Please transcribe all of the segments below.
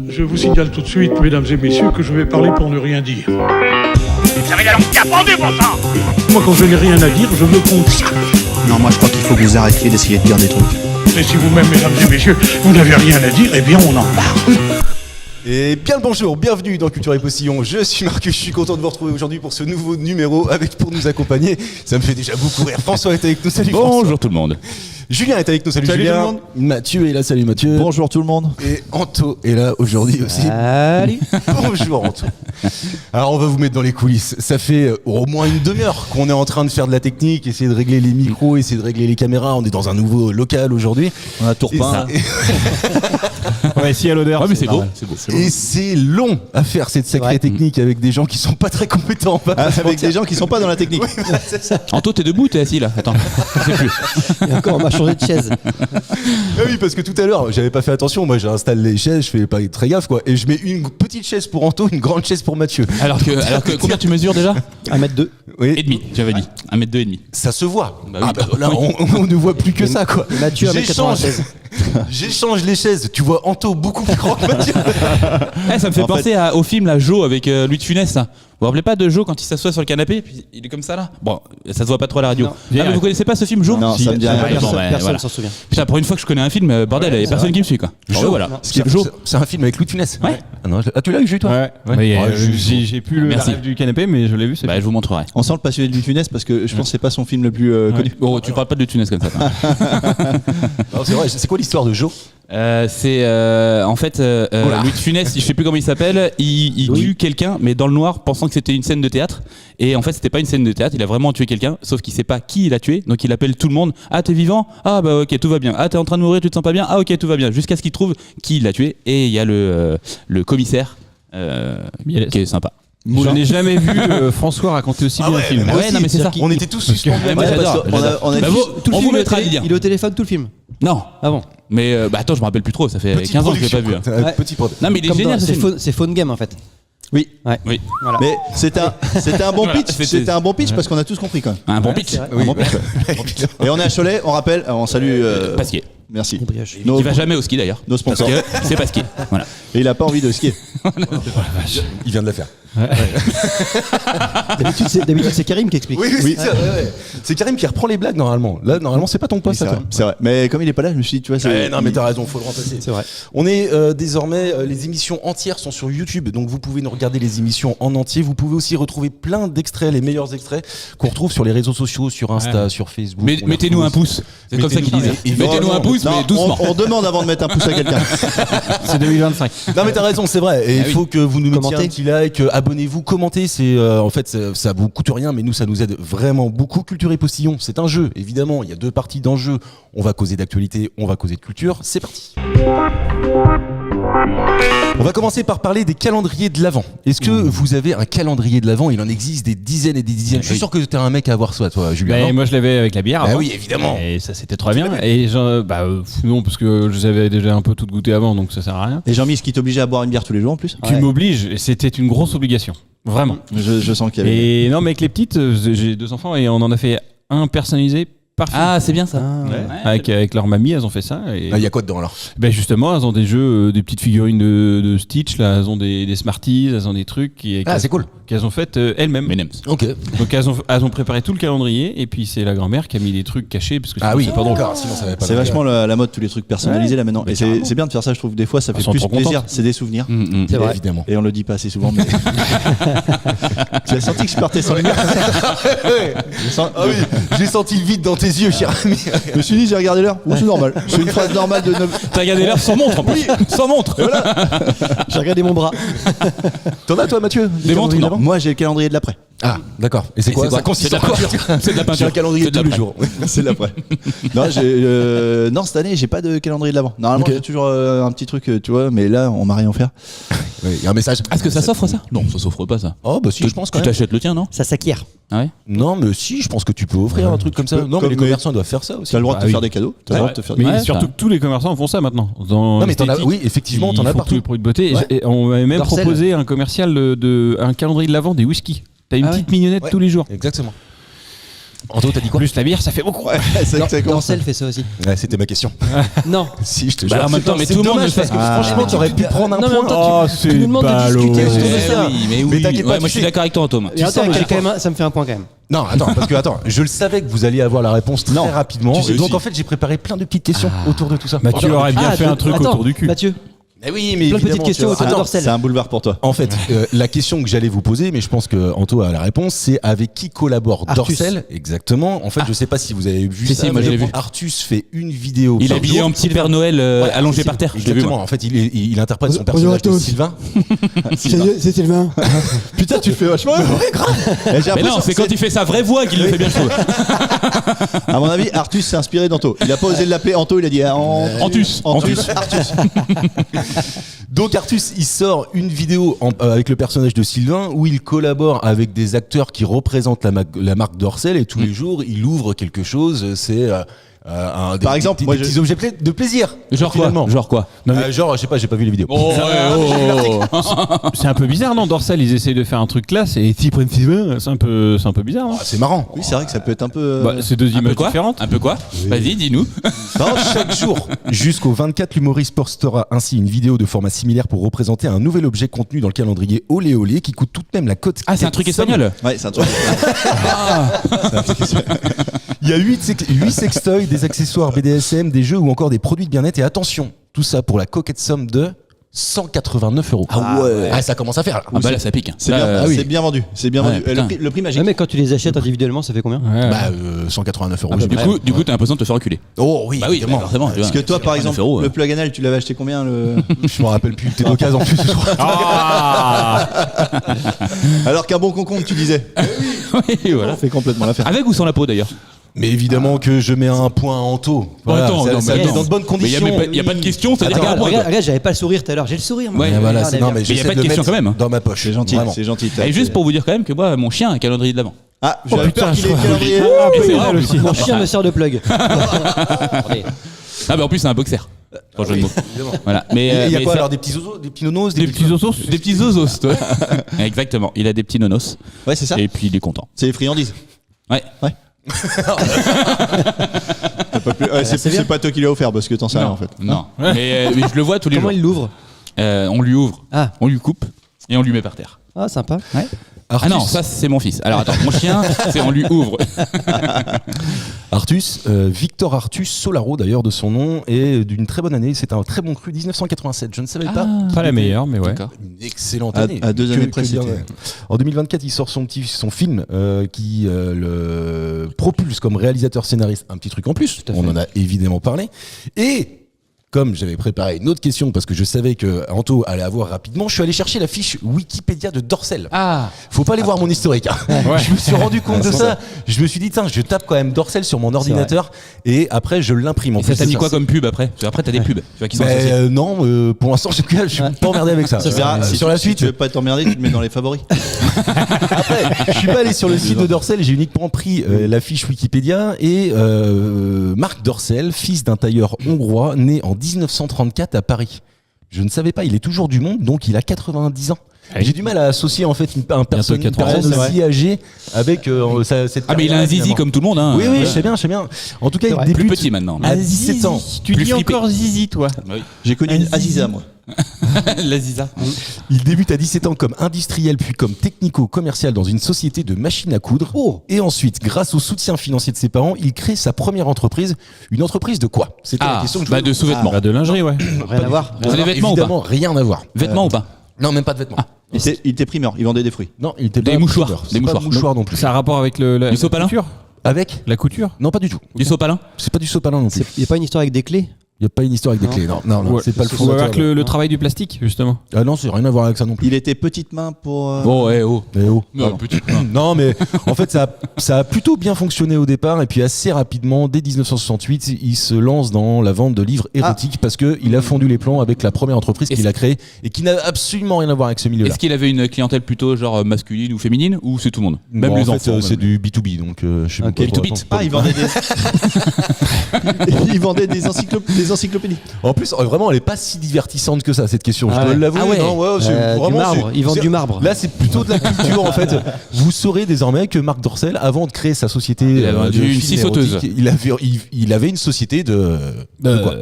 Je vous signale tout de suite, mesdames et messieurs, que je vais parler pour ne rien dire. Vous avez la langue qui a pendu, bon sang. Moi, quand je n'ai rien à dire, je me consacre. Non, moi je crois qu'il faut que vous arrêtiez d'essayer de dire des trucs. Et si vous-même, mesdames et messieurs, vous n'avez rien à dire, eh bien, on en parle. Et bien le bonjour, bienvenue dans Culture et Postillon. Je suis Marcus, je suis content de vous retrouver aujourd'hui pour ce nouveau numéro avec pour nous accompagner. Ça me fait déjà beaucoup rire. François est avec nous, salut François. Bonjour tout le monde. Julien est avec nous, salut Salut Julien. tout le monde. Mathieu est là, salut Mathieu. Bonjour tout le monde. Et Anto est là aujourd'hui aussi. Salut. Bonjour Anto. Alors on va vous mettre dans les coulisses. Ça fait au moins une demi-heure qu'on est en train de faire de la technique, essayer de régler les micros, essayer de régler les caméras. On est dans un nouveau local aujourd'hui. On a Tourpin. On va essayer à l'odeur. Ouais, mais c'est beau. Et c'est long à faire cette sacrée technique avec des gens qui sont pas très compétents. Avec des gens qui sont pas dans la technique. Oui, voilà, c'est ça. Anto, t'es debout, t'es assis là. Attends, je sais plus. Et encore, on m'a changé de chaise. Ah oui, parce que tout à l'heure, j'avais pas fait attention. Moi, j'installe les chaises, je fais pas très gaffe, quoi. Et je mets une petite chaise pour Anto, une grande chaise pour Mathieu. Alors que combien tu mesures déjà 1m2. Oui. Et demi, j'avais dit. 1m2 et demi. Ça se voit. Bah oui, là, on ne voit plus que ça, quoi. Mathieu, J'échange 1m96. J'échange les chaises. Tu vois Anto beaucoup plus grand que Mathieu. Ça me fait penser au film là, Joe avec Louis de Funès. Ça. Vous vous rappelez pas de Joe quand il s'assoit sur le canapé et puis il est comme ça là? Bon, ça se voit pas trop à la radio. Non. Mais vous connaissez pas ce film Joe? Non, ça me dit rien. Personne voilà. s'en souvient. Putain, pour une fois que je connais un film, bordel, il y a personne qui me suit quoi. Joe, voilà. Joe. C'est un film avec Louis de Funès. Ouais. Ah, non, tu l'as vu, toi? Ouais. J'ai plus le Merci. rêve du canapé, mais je l'ai vu. Bah, je vous montrerai. On sent le passionné de Louis de Funès parce que je pense que c'est pas son film le plus connu. Oh, tu parles pas de Funès comme ça. Non, c'est vrai. C'est quoi l'histoire de Joe? C'est en fait Louis de Funès, je sais plus comment il s'appelle, il tue quelqu'un mais dans le noir pensant que c'était une scène de théâtre et en fait c'était pas une scène de théâtre, il a vraiment tué quelqu'un sauf qu'il sait pas qui il a tué donc il appelle tout le monde. Ah t'es vivant? Ah bah ok tout va bien. Ah t'es en train de mourir, tu te sens pas bien? Ah ok tout va bien, jusqu'à ce qu'il trouve qui l'a tué et il y a le commissaire qui est sympa. Je n'ai jamais vu François raconter aussi bien un film. moi Ouais aussi. non mais c'est ça. On était tous suspendus. Ouais, moi, j'adore. On a Bah, on vous mettra le lien. Il est au téléphone tout le film. Non. Ah bon? Mais attends je me rappelle plus trop, ça fait Petite 15 ans que je l'ai pas production, vu. Hein. quoi. Petit produit. Non mais il est Comme génial dans- ce film. c'est Phone Game en fait. Oui. Ouais. Oui. Voilà. Mais c'était un bon pitch. C'était- C'était un bon pitch parce qu'on a tous compris quand même. Un bon pitch. Un bon pitch, ouais. Et on est à Cholet, on rappelle, on salue. Pasquier. Merci. Des brioches. Nos, Il va jamais au ski d'ailleurs. nos Parce sponsors. que c'est Pasquier. Voilà. Et il a pas envie de skier. Il vient de la faire. D'habitude, c'est Karim qui explique. Oui, c'est ça. Ouais. C'est Karim qui reprend les blagues normalement. Là, normalement, c'est pas ton Oui, poste. c'est à vrai, toi. c'est vrai. Mais comme il est pas là, je me suis dit, tu vois, c'est. Non, mais t'as raison, faut le remplacer. C'est vrai. On est désormais, les émissions entières sont sur YouTube, donc vous pouvez nous regarder les émissions en entier. Vous pouvez aussi retrouver plein d'extraits, les meilleurs extraits qu'on retrouve sur les réseaux sociaux, sur Insta, sur Facebook. Mais On les mettez-nous un retrouve. pouce. C'est comme ça qu'ils disent. Et Mettez-nous un pouce, Non, mais doucement. on demande avant de mettre un pouce à quelqu'un. C'est 2025. Non mais t'as raison, c'est vrai. Et il oui. faut que vous nous mettiez Commentez. un petit like, abonnez-vous, commentez. C'est en fait ça vous coûte rien, mais nous ça nous aide vraiment beaucoup. Culture et Postillon, c'est un jeu. Évidemment, il y a deux parties dans le jeu. On va causer d'actualité, on va causer de culture. C'est parti. On va commencer par parler des calendriers de l'Avent. Est-ce que vous avez un calendrier de l'Avent? Il en existe des dizaines et des dizaines. Je suis sûr que t'es un mec à avoir ça, toi, Julien. non Moi je l'avais avec la bière. Bah avant. oui, évidemment. Et ça c'était très bien. Et non, parce que je les avais déjà un peu tout goûté avant, donc ça sert à rien. Et Jean-Michel qui t'obligeait à boire une bière tous les jours en plus. Tu m'obliges, et c'était une grosse obligation. Vraiment. Je sens qu'il y avait. Et non, mais avec les petites, j'ai 2 enfants et on en a fait un personnalisé par film. Ah, c'est bien ça. Avec leur mamie, elles ont fait ça. Et Il y a quoi dedans alors? ben justement, elles ont des jeux, des petites figurines de Stitch, là, elles ont des Smarties, elles ont des trucs C'est cool. qu'elles ont fait elles-mêmes. Menems. Ok. Donc elles ont préparé tout le calendrier et puis c'est la grand-mère qui a mis des trucs cachés parce que Ah sinon, oui, c'est pas drôle. d'accord. Sinon ça va pas. C'est vachement la mode, tous les trucs personnalisés là maintenant. Et c'est bien de faire ça, je trouve. Des fois, ça fait sont plus trop plaisir. contentes. C'est des souvenirs. C'est vrai. Évidemment. Et on le dit pas assez souvent, mais. Tu as senti que je partais sans lumière. Ah oui, j'ai senti le vide dans tes yeux, cher ami. Je me suis dit, j'ai regardé l'heure. C'est normal. C'est une phrase normale de 9. T'as regardé l'heure sans montre en plus. Sans montre. J'ai regardé mon bras. T'en as toi, Mathieu? Des montres, non. Moi, j'ai le calendrier de l'après. Ah, d'accord. Et c'est quoi? Ça consiste en quoi? C'est de la J'ai peinture. un calendrier C'est de tous les l'après. jours. C'est l'après. Non, cette année, j'ai pas de calendrier de l'avant. Normalement, Ok. j'ai toujours un petit truc, tu vois, mais là, on m'a rien offert. Il y a un message. Est-ce que ça s'offre ça? Non, ça s'offre pas ça. Oh, bah si, je pense quand Tu même. t'achètes le tien, non? Ça s'acquiert. Ah ouais? Non, mais si, je pense que tu peux offrir un truc comme ça. peux, Non, mais comme les les- commerçants doivent faire ça aussi. Tu as le droit de Ah te oui. faire des cadeaux. Tu as le droit de te faire Mais des Ouais, surtout ça. que tous les commerçants font ça maintenant. Dans Non, mais t'en as, l'esthétique, oui, effectivement, t'en ils as font tous partout. les produits de beauté. Ouais. Et on m'avait même Dorsel. proposé un commercial un calendrier de l'avant des whisky. T'as une Ah ouais. petite mignonnette Ouais. tous les jours. Exactement. Anto, t'as dit quoi? Plus la bière, ça fait beaucoup. Ouais, c'est vrai que ça commence. Dorcel fait ça aussi. Ouais, c'était ma question. Non. Si, je te Bah, jure. en même temps, mais C'est tout le monde dommage ne fait- parce que franchement, t'aurais pu prendre un Non, mais en même point. temps, Oh, tout c'est le monde de ballot. discuter autour de Eh ça. oui, mais Mais oui. t'inquiète pas, Ouais, tu moi je suis sais- d'accord avec toi, Antoine. Et attends, sais mais à quel ça me fait un point quand même. Non, attends, parce que je le savais que vous alliez avoir la réponse très rapidement. Tu sais Et donc aussi. en fait, j'ai préparé plein de petites questions autour de tout ça. Mathieu aurait bien fait un truc attends, autour du cul. Mathieu, Mais oui, mais plein de petites évidemment, questions tu autour vois. de Attends, Dorcel. C'est un boulevard pour toi. En fait, la question que j'allais vous poser, mais je pense que Anto a la réponse, c'est avec qui collabore Artus. Dorcel exactement. En fait, je sais pas si vous avez vu Si, ça. si, moi, mais je l'ai vu. Artus fait une vidéo. Il est par habillé jour. en petit Père Noël Ouais, allongé c'est- par terre. Je l'ai vu, Exactement. moi. En fait, il interprète son Bonjour personnage à de tous. Sylvain. C'est Sylvain. Putain, tu le fais vachement. Ouais, grave. J'ai Mais l'impression non, c'est que quand il fait sa vraie voix qu'il le fait bien, je trouve. À mon avis, Artus s'est inspiré d'Anto. Il a pas osé l'appeler Anto, il a dit Antus. Antus. Donc Artus, il sort une vidéo avec le personnage de Sylvain où il collabore avec des acteurs qui représentent la marque Dorcel et tous les jours il ouvre quelque chose. C'est Par exemple, des moi, petits objets de plaisir. Genre quoi? finalement. Genre quoi? Genre, je sais pas, j'ai pas vu les vidéos. Oh, C'est un peu bizarre, non? Dorcel, ils essayent de faire un truc classe et si prennent Sylvain, c'est un peu bizarre, non? Ah, c'est marrant. Oui, c'est vrai que ça peut être un peu. Bah, c'est deux un peu images quoi? différentes. Un peu quoi? Vas-y, dis-nous. Non, chaque jour, jusqu'au 24, l'humoriste postera ainsi une vidéo de format similaire pour représenter un nouvel objet contenu dans le calendrier Olé Olé qui coûte tout de même la cote. Ah, c'est un truc espagnol. Ouais, c'est un truc. Il y a 8 sextoys, des accessoires BDSM, des jeux ou encore des produits de bien-être. Et attention, tout ça pour la coquette somme de 189 €. Ah ouais. Ah, ça commence à faire là. Ah bah là, ça pique. C'est Là, bien, oui. c'est bien vendu. C'est bien Ouais, vendu. putain. Le prix magique. Ouais, mais quand tu les achètes individuellement, ça fait combien? Ouais. Bah, 189 €. Du coup, t'as l'impression de te faire reculer. Oh oui, Bah oui, évidemment. forcément. tu Parce vois. que toi, par 89 exemple, euros, le plug anal, tu l'avais acheté combien le... Je me rappelle plus. T'es d'occasion en plus ce soir. Alors qu'un bon concombre, tu disais. Oui, voilà. On fait complètement l'affaire. Avec ou sans la peau d'ailleurs? Mais évidemment que je mets un point en taux. Voilà, Attends, ça, non, ça mais met attends. dans de bonnes Mais il conditions. n'y a pas de question, c'est-à-dire Regarde, qu'un point, quoi. regarde, j'avais pas le sourire tout à l'heure, j'ai le sourire. moi. Ouais, Et voilà, Regardez non, bien. mais y a j'essaie pas de le question mettre quand même, hein. dans ma poche. C'est gentil, Vraiment. c'est gentil. Et juste pour vous dire quand même que moi, mon chien a un calendrier de l'avant. Ah, j'avais peur qu'il ait le je calendrier. Ah, Et peu c'est mal rare, aussi. Mon chien me sert de plug. Attendez. Ah bah en plus c'est un boxer. Sans jeu de mots. Voilà. Mais Il y a mais quoi ça- alors, des petits osos, des petits nonos, des petits osos, des petits osos. Toi. Exactement. Il a des petits nonos Ouais, c'est ça. et puis il est content. C'est les friandises. Ouais. C'est pas toi qui l'as offert parce que t'en sais rien en fait. Non. Mais je le vois tous les Comment jours. il l'ouvre? On lui ouvre, Ah, on lui coupe et on lui met par terre. ah, sympa. Ah non, ça c'est mon fils. Alors attends, mon chien, c'est on lui ouvre. Artus, Victor Artus Solaro d'ailleurs de son nom et d'une très bonne année. C'est un très bon cru 1987. Je ne savais pas. Pas la meilleure, mais ouais. D'accord. Une excellente À- année. à 2 années près, bien, c'était- ouais. En 2024, il sort son film qui le propulse comme réalisateur scénariste. Un petit truc en plus. à On fait. en a évidemment parlé. Et comme j'avais préparé une autre question parce que je savais que Anto allait avoir rapidement, je suis allé chercher la fiche Wikipédia de Dorcel. Ah. Faut pas aller voir mon historique. hein. Je me suis rendu compte de ça. Je me suis dit, tiens, je tape quand même Dorcel sur mon ordinateur et après je l'imprime. En Et plus, ça t'a mis c'est quoi comme pub après? Parce que après t'as des pubs, tu vois qui sont associés. non, pour l'instant, je suis pas emmerdé avec ça. Ça se verra. Si Sur tu- la si suite, tu veux pas t'emmerder, tu te mets dans les favoris. je suis pas allé sur le site de Dorcel, j'ai uniquement pris la fiche Wikipédia et Marc Dorcel, fils d'un tailleur hongrois, né en 1934 à Paris. Je ne savais pas, il est toujours du monde, donc il a 90 ans. J'ai du mal à associer en fait une personne 80, c'est aussi âgée avec cette Ah mais il a un carrière, zizi évidemment. comme tout le monde. Hein. Oui, je sais bien, je sais bien. En tout cas, il vrai. Plus débute petit maintenant. à 17 ans. Tu Plus dis fripé. encore zizi, toi. Oui. J'ai connu une Aziza, moi. La ziza. Il débute à 17 ans comme industriel puis comme technico-commercial dans une société de machines à coudre. Et ensuite, grâce au soutien financier de ses parents, il crée sa première entreprise. Une entreprise de quoi? C'était la Ah, question que je bah voulais- de sous-vêtements. Bah, de lingerie, ouais. Rien à voir. C'est des vêtements ou pas? Évidemment, rien à voir. Vêtements ou pas? Non, même pas de vêtements. Il était primeur, il vendait des fruits. Non, il était Des pas mouchoirs, coudeur. des C'est pas mouchoirs. non plus. Ça a rapport avec la Du sopalin couture? Avec La couture? Non, pas du tout. Du sopalin? C'est pas du sopalin non plus. Il n'y a pas une histoire avec des clés? Il y a pas une histoire avec des clés. Non, Ouais. c'est pas le Ou fondateur. avec le travail du plastique, justement. Ah non, c'est rien à voir avec ça non plus. Il était petite main pour. Oh, eh oh. Mais oh. Non, petite main. Non, mais en fait, ça a plutôt bien fonctionné au départ. Et puis, assez rapidement, dès 1968, il se lance dans la vente de livres érotiques parce qu'il a fondu les plans avec la première entreprise Et qu'il a créée et qui n'a absolument rien à voir avec ce milieu-là. Est-ce qu'il avait une clientèle plutôt genre masculine ou féminine ou c'est tout le monde? Même Bon, les en fait, enfants. c'est du B2B, donc je sais Ok. pas trop. B2B. Ah, il vendait des. Il vendait des des encyclopédies. En plus, vraiment, elle est pas si divertissante que ça, cette question. Ah Je dois ouais. l'avouer. Ah ouais. Non, ouais, c'est Du vraiment, marbre, ils vendent c'est- du marbre. Là, c'est plutôt de la culture, en fait. Vous saurez désormais que Marc Dorcel, avant de créer sa société, Il avait vendu de une films scie sauteuse. érotiques, il avait une société de quoi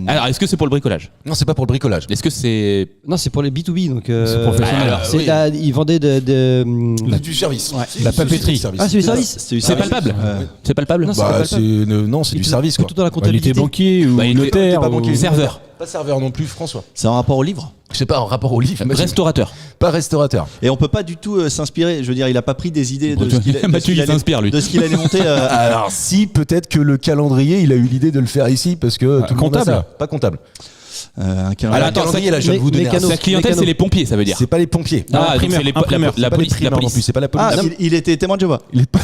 Alors, est-ce que c'est pour le bricolage? Non, c'est pas pour le bricolage. Est-ce que c'est. Non, c'est pour les B2B, donc. C'est professionnel. alors, C'est oui. ils vendaient Du service. Ouais. C'est La une société papeterie. de service. Ah, c'est du service. C'est palpable? C'est palpable? Non, Bah, c'est c'est du service, quoi. Tout dans la Il comptabilité. était banquier ou Bah, il était notaire. pas ou- banquier. Serveur. Pas serveur non plus, François. C'est un rapport au livre. Je sais pas, en rapport au livre. imagine. Restaurateur. Pas restaurateur. Et on peut pas du tout s'inspirer. Je veux dire, il a pas pris des idées de Bon, ce qu'il de ce Mathieu, qu'il il allait- s'inspire, lui. de ce qu'il allait monter. Alors, si, peut-être que le calendrier, il a eu l'idée de le faire ici parce que tout le monde a comptable. ça. Pas comptable. un Alors, calendrier. attends, calendrier, là, je vais mé- vous donner un- mécano. Sa clientèle, Mécano. c'est les pompiers, ça veut dire. C'est pas les pompiers. Ah, donc imprimeur, c'est imprimeur. la C'est pas les police. La primaires non plus, police. c'est pas la police. Ah, il était témoin de Jéhovah. Il est pas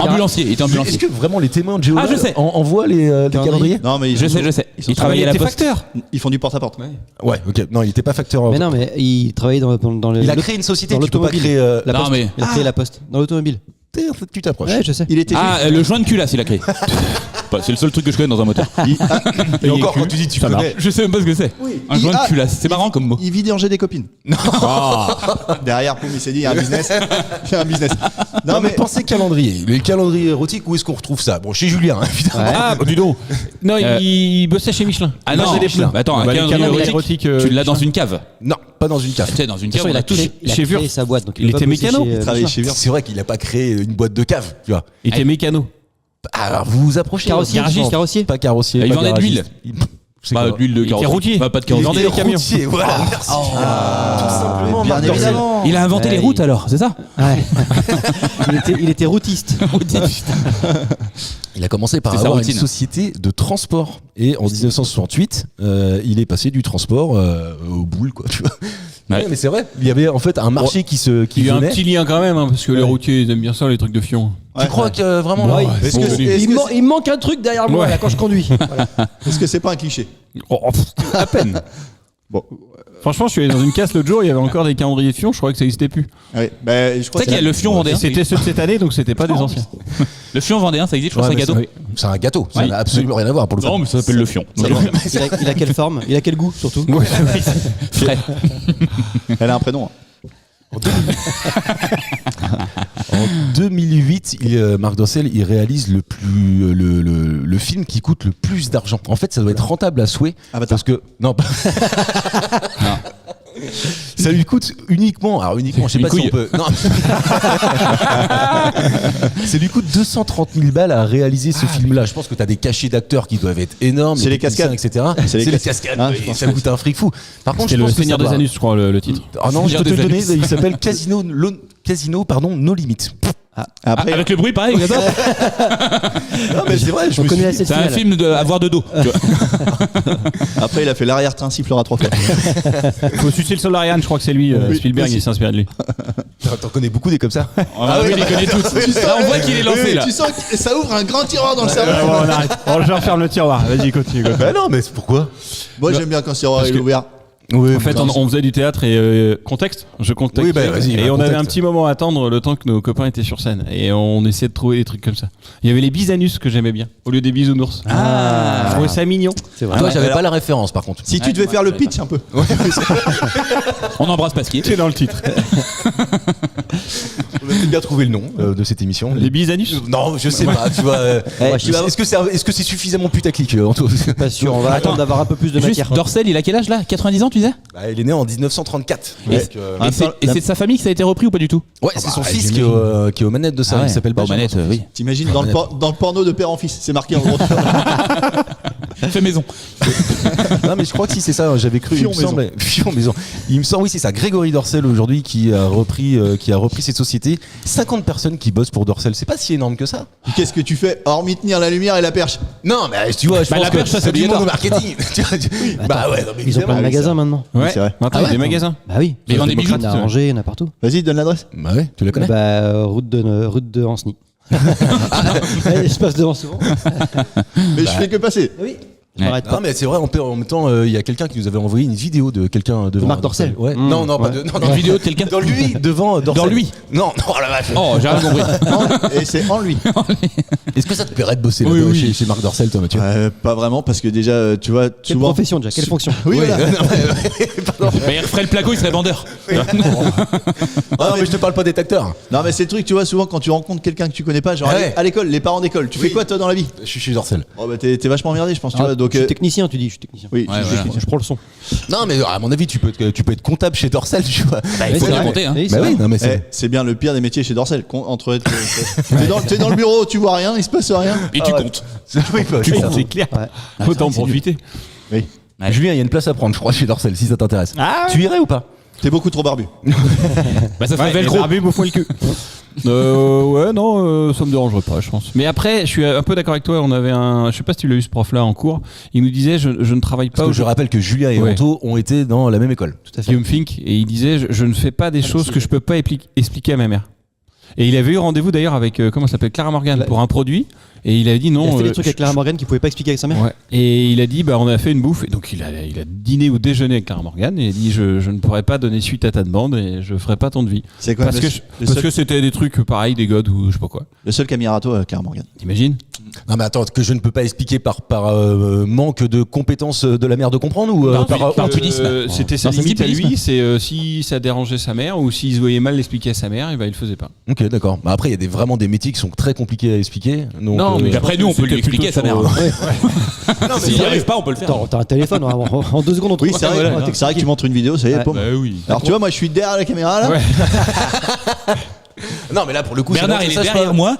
Ambulancier. Il était Est-ce ambulancier. que vraiment les témoins de Jéhovah Ah, je sais. Calendrier. envoient les calendriers Non, mais Je sais. Ils sont Il travaillait à la était poste. facteur. Ils font du porte-à-porte. Ouais, ok. Non, il était pas facteur. Mais non, mais il travaillait dans le. Il a créé une société, dans tu peux pas l'automobile. créer. La Non, Poste. mais- Il a créé la Poste dans l'automobile. Tu t'approches. Ouais, je sais. Il était Ah, le joint de culasse, il a créé. Bah, c'est le seul truc que je connais dans un moteur. Et encore, quand tu dis tu Ça connais. Je sais même pas ce que c'est. Un joint de culasse. C'est marrant comme mot. Il vidangeait des copines. Derrière, poum, il s'est dit, il y a un business. Il y a un business. Non, mais pensez calendrier. Les calendriers érotiques, où est-ce qu'on retrouve ça? Bon, chez Julien, évidemment. Ah, bah, dis donc. Non, il bossait chez Michelin. Ah non, des Michelin. pneus. Attends, un Bah, les calendrier calendriers érotique, érotiques, tu l'as dans une cave. Non, pas dans une cave. Tu sais, dans une De toute cave, façon, on il a a tous. créé, chez Wurth. sa boîte. Donc Il peut était pas bosser mécano. chez, Il travaillait Michelin. chez Wurth. C'est vrai qu'il a pas créé une boîte de cave, tu vois. Il était mécano. Alors, vous vous approchez. Carrossier, Garagiste. carrossier. Pas carrossier. Il pas vendait de garagiste. l'huile. Bah, quoi l'huile de était carrosserie. routier. Bah, pas de Il carrosserie. vendait des camions. routier, voilà, merci. Tout simplement, bien Marc Dorcel. évidemment. Il a inventé les Ouais, routes alors, c'est ça? Ouais. il était routiste. Il a commencé par C'est sa avoir une routine. société de transport. Et en 1968, il est passé du transport aux boules, quoi. Tu vois. Ouais. Ouais, mais c'est vrai. Il y avait en fait un marché qui Il y a un venait. petit lien quand même, hein, parce que les routiers, ils aiment bien ça, les trucs de fion. Tu crois que vraiment Ouais. là, Est-ce que Bon, c'est- oui. est-ce que c'est- Il manque un truc derrière moi Ouais. là, quand je conduis. Voilà. est-ce que c'est pas un cliché? À peine. Bon. Franchement, je suis allé dans une casse l'autre jour, il y avait encore des calendriers de fion, je crois que ça n'existait plus. Oui, bah, je crois Tu sais qu'il y a le fion Et vendéen. c'était ceux de cette année, donc c'était pas des anciens. Le fion vendéen, ça existe, je crois Ouais, que c'est un mais gâteau. c'est un gâteau. Ça Oui. n'a absolument rien à voir pour le Non, coup. mais ça s'appelle le fion. Il a quelle forme? Il a quel goût surtout? Frais. Elle a un prénom. hein. En 2008, Marc Dorcel, il réalise le film qui coûte le plus d'argent. En fait, ça doit être rentable à souhait. Avatar. Parce que. Non. Ça lui coûte uniquement. Alors, uniquement, je sais Une pas si on couille. peut. Non. Ça lui coûte 230 000 balles à réaliser ce film-là. Je pense que tu as des cachets d'acteurs qui doivent être énormes. C'est des les techniciens, cascades. etc. C'est les C'est les cascades. cascades. Ah, oui, je pense ça coûte un fric fou. Par contre, C'était je le pense que Seigneur ça des doit- Anus, je crois, le titre. Ah non, je peux te Seigneur le des donner. Anus. Il s'appelle Casino, No Limit. Après, Avec le bruit, pareil. Non, mais c'est vrai. Je On me connaît suis la dit- scène C'est un finale. film de avoir de dos. tu vois. après, il a fait l'arrière-train sifflera 3 fois. Faut sucer le Solarian, je crois que c'est lui, Oui, Spielberg, aussi. il s'est inspiré de lui. T'en connais beaucoup des comme ça. Ah oui, il les connaît tous. Là, on voit qu'il est lancé là. Tu sens que ça ouvre un grand tiroir dans le cerveau. Bon, on arrête. Bon, je referme le tiroir. Vas-y, continue. Bah non, mais c'est pourquoi? Moi, j'aime bien quand le tiroir Parce est que- ouvert. Oui, En fait, on faisait du théâtre et contexte. Je contexte. Oui, bah, vas-y, et bah, on avait contexte. un petit moment à attendre le temps que nos copains étaient sur scène. Et on essayait de trouver des trucs comme ça. Il y avait les bisanus que j'aimais bien, au lieu des bisounours. Je trouvais ça mignon. C'est vrai. Toi, j'avais alors- pas la référence par contre. Si tu devais faire le pitch un peu. On embrasse Pasquier. C'est dans le titre. On a peut-être bien trouvé le nom de cette émission. Les bisanus. Non, je sais pas. Tu vois. Est-ce que c'est suffisamment putaclic, Anto? Pas sûr, on va attendre d'avoir un peu plus de Juste, matière. Dorcel, il a quel âge là? 90 ans, tu disais? Bah, il est né en 1934. Et Donc, Et c'est de sa famille que ça a été repris ou pas du tout? ouais, c'est son bah, fils j'imagine. qui est aux manettes de ça. Ah ouais, Il s'appelle pas aux Benjamin, manettes, son fils. oui. T'imagines dans le porno de père en fils, c'est marqué en gros. Fait maison. Non, mais je crois que si c'est ça, j'avais cru. Fion il me semble. Fion maison. Il me semble, oui, c'est ça. Grégory Dorcel aujourd'hui qui a repris cette société. 50 personnes qui bossent pour Dorcel. C'est pas si énorme que ça. Qu'est-ce que tu fais hormis tenir la lumière et la perche? Non, mais tu vois, je Bah, pense la que perche, ça, c'est du monde obligatoire. au marketing. Tu vois, bah ouais, non, mais Ils ont plein de évidemment. magasins maintenant. Ouais, c'est vrai. maintenant, Ah il y a ouais. des magasins. Bah oui. Mais ils vendent des Il y en a bijoux. à Angers, il y en a partout. Vas-y, donne l'adresse. Bah ouais, tu la connais. Route de Hansny. Ouais, je passe devant souvent. Mais je fais que passer. Oui. Je m'arrête pas. Non mais c'est vrai, en même temps, il y a quelqu'un qui nous avait envoyé une vidéo de quelqu'un devant Marc Dorcel. Ouais. Non, non, pas de. Non, Une vidéo de quelqu'un Dans lui, devant Dorcel. Dans lui. Non, non, la vache. Oh, j'ai rien compris. Et c'est en lui. Est-ce que ça te plairait de bosser Oui, là-bas oui. chez Marc Dorcel, toi, Mathieu? Pas vraiment, parce que déjà, tu vois, Quelle souvent. profession déjà? Quelle fonction? Oui, voilà. Pardon. Bah, il referait le placo, il serait vendeur. Ah non, mais je te parle pas des acteurs. Non, mais c'est le truc, tu vois, souvent quand tu rencontres quelqu'un que tu connais pas, genre Ouais. à l'école, les parents d'école, tu fais quoi toi dans la vie? Je suis chez Dorcel. Oh bah t'es vachement emmerdé, je pense, tu vois. Donc, Je suis technicien, tu dis, je suis technicien. oui, Ouais, je suis voilà. technicien. Je prends le son. Non, mais à mon avis, tu peux être comptable chez Dorcel, tu vois. Il faut c'est les vrai. compter. Hein. Oui, c'est Bah vrai. oui, non, mais Eh, c'est. c'est bien le pire des métiers chez Dorcel. Entre t'es dans le bureau, tu vois rien, il se passe rien. Et tu comptes. Oui, bah, Tu c'est comptes, ça. c'est clair. Ouais. Autant en profiter. Oui. Ouais. Julien, il y a une place à prendre, je crois, chez Dorcel, si ça t'intéresse. Ah ouais. Tu irais ou pas? T'es beaucoup trop barbu. Bah, ça fait Ouais, velcro. les barbus me font le cul. Ouais, non, ça me dérangerait pas, je pense. Mais après, je suis un peu d'accord avec toi. On avait je sais pas si tu l'as eu ce prof-là en cours. Il nous disait, je ne travaille pas. Parce que je rappelle que Julien et Ouais. Anto ont été dans la même école. Tout à fait. Guillaume Fink, et il disait, je ne fais pas des choses que je peux pas expliquer à ma mère. Et il avait eu rendez-vous d'ailleurs avec comment ça s'appelle, Clara Morgan, pour un produit. Et il avait dit non. Il a fait des trucs avec Clara Morgan qu'il pouvait pas expliquer avec sa mère. Ouais. Et il a dit, on a fait une bouffe. Et donc il a dîné ou déjeuné avec Clara Morgan. Et il a dit, je ne pourrais pas donner suite à ta demande et je ferai pas ton devis. C'est quoi Parce que c'était des trucs pareils, des godes ou je sais pas quoi. le seul Camille Rato, Clara Morgan. T'imagines? Non, mais attends, que je ne peux pas expliquer par manque de compétences de la mère de comprendre ou Non, par opportunisme. C'était sa Non, c'est limite à stylisme. lui, c'est si ça dérangeait sa mère ou s'il se voyait mal l'expliquer à sa mère, et ben il le faisait pas. Ok, d'accord. Bah après, il y a vraiment des métiers qui sont très compliqués à expliquer. Donc, Non, mais Mais après, nous, on peut lui C'était expliquer à sa mère. plutôt S'il n'y arrive pas, on peut le faire. Attends, t'as un téléphone, en 2 secondes on Oui, trouve. c'est vrai, voilà. c'est vrai que tu montres une vidéo, ça y est, Ouais. paume. Bah oui. Alors tu vois, moi je suis derrière la caméra là. Ouais. Non, mais là, pour le coup, Bernard, c'est il est ça, je derrière crois. moi.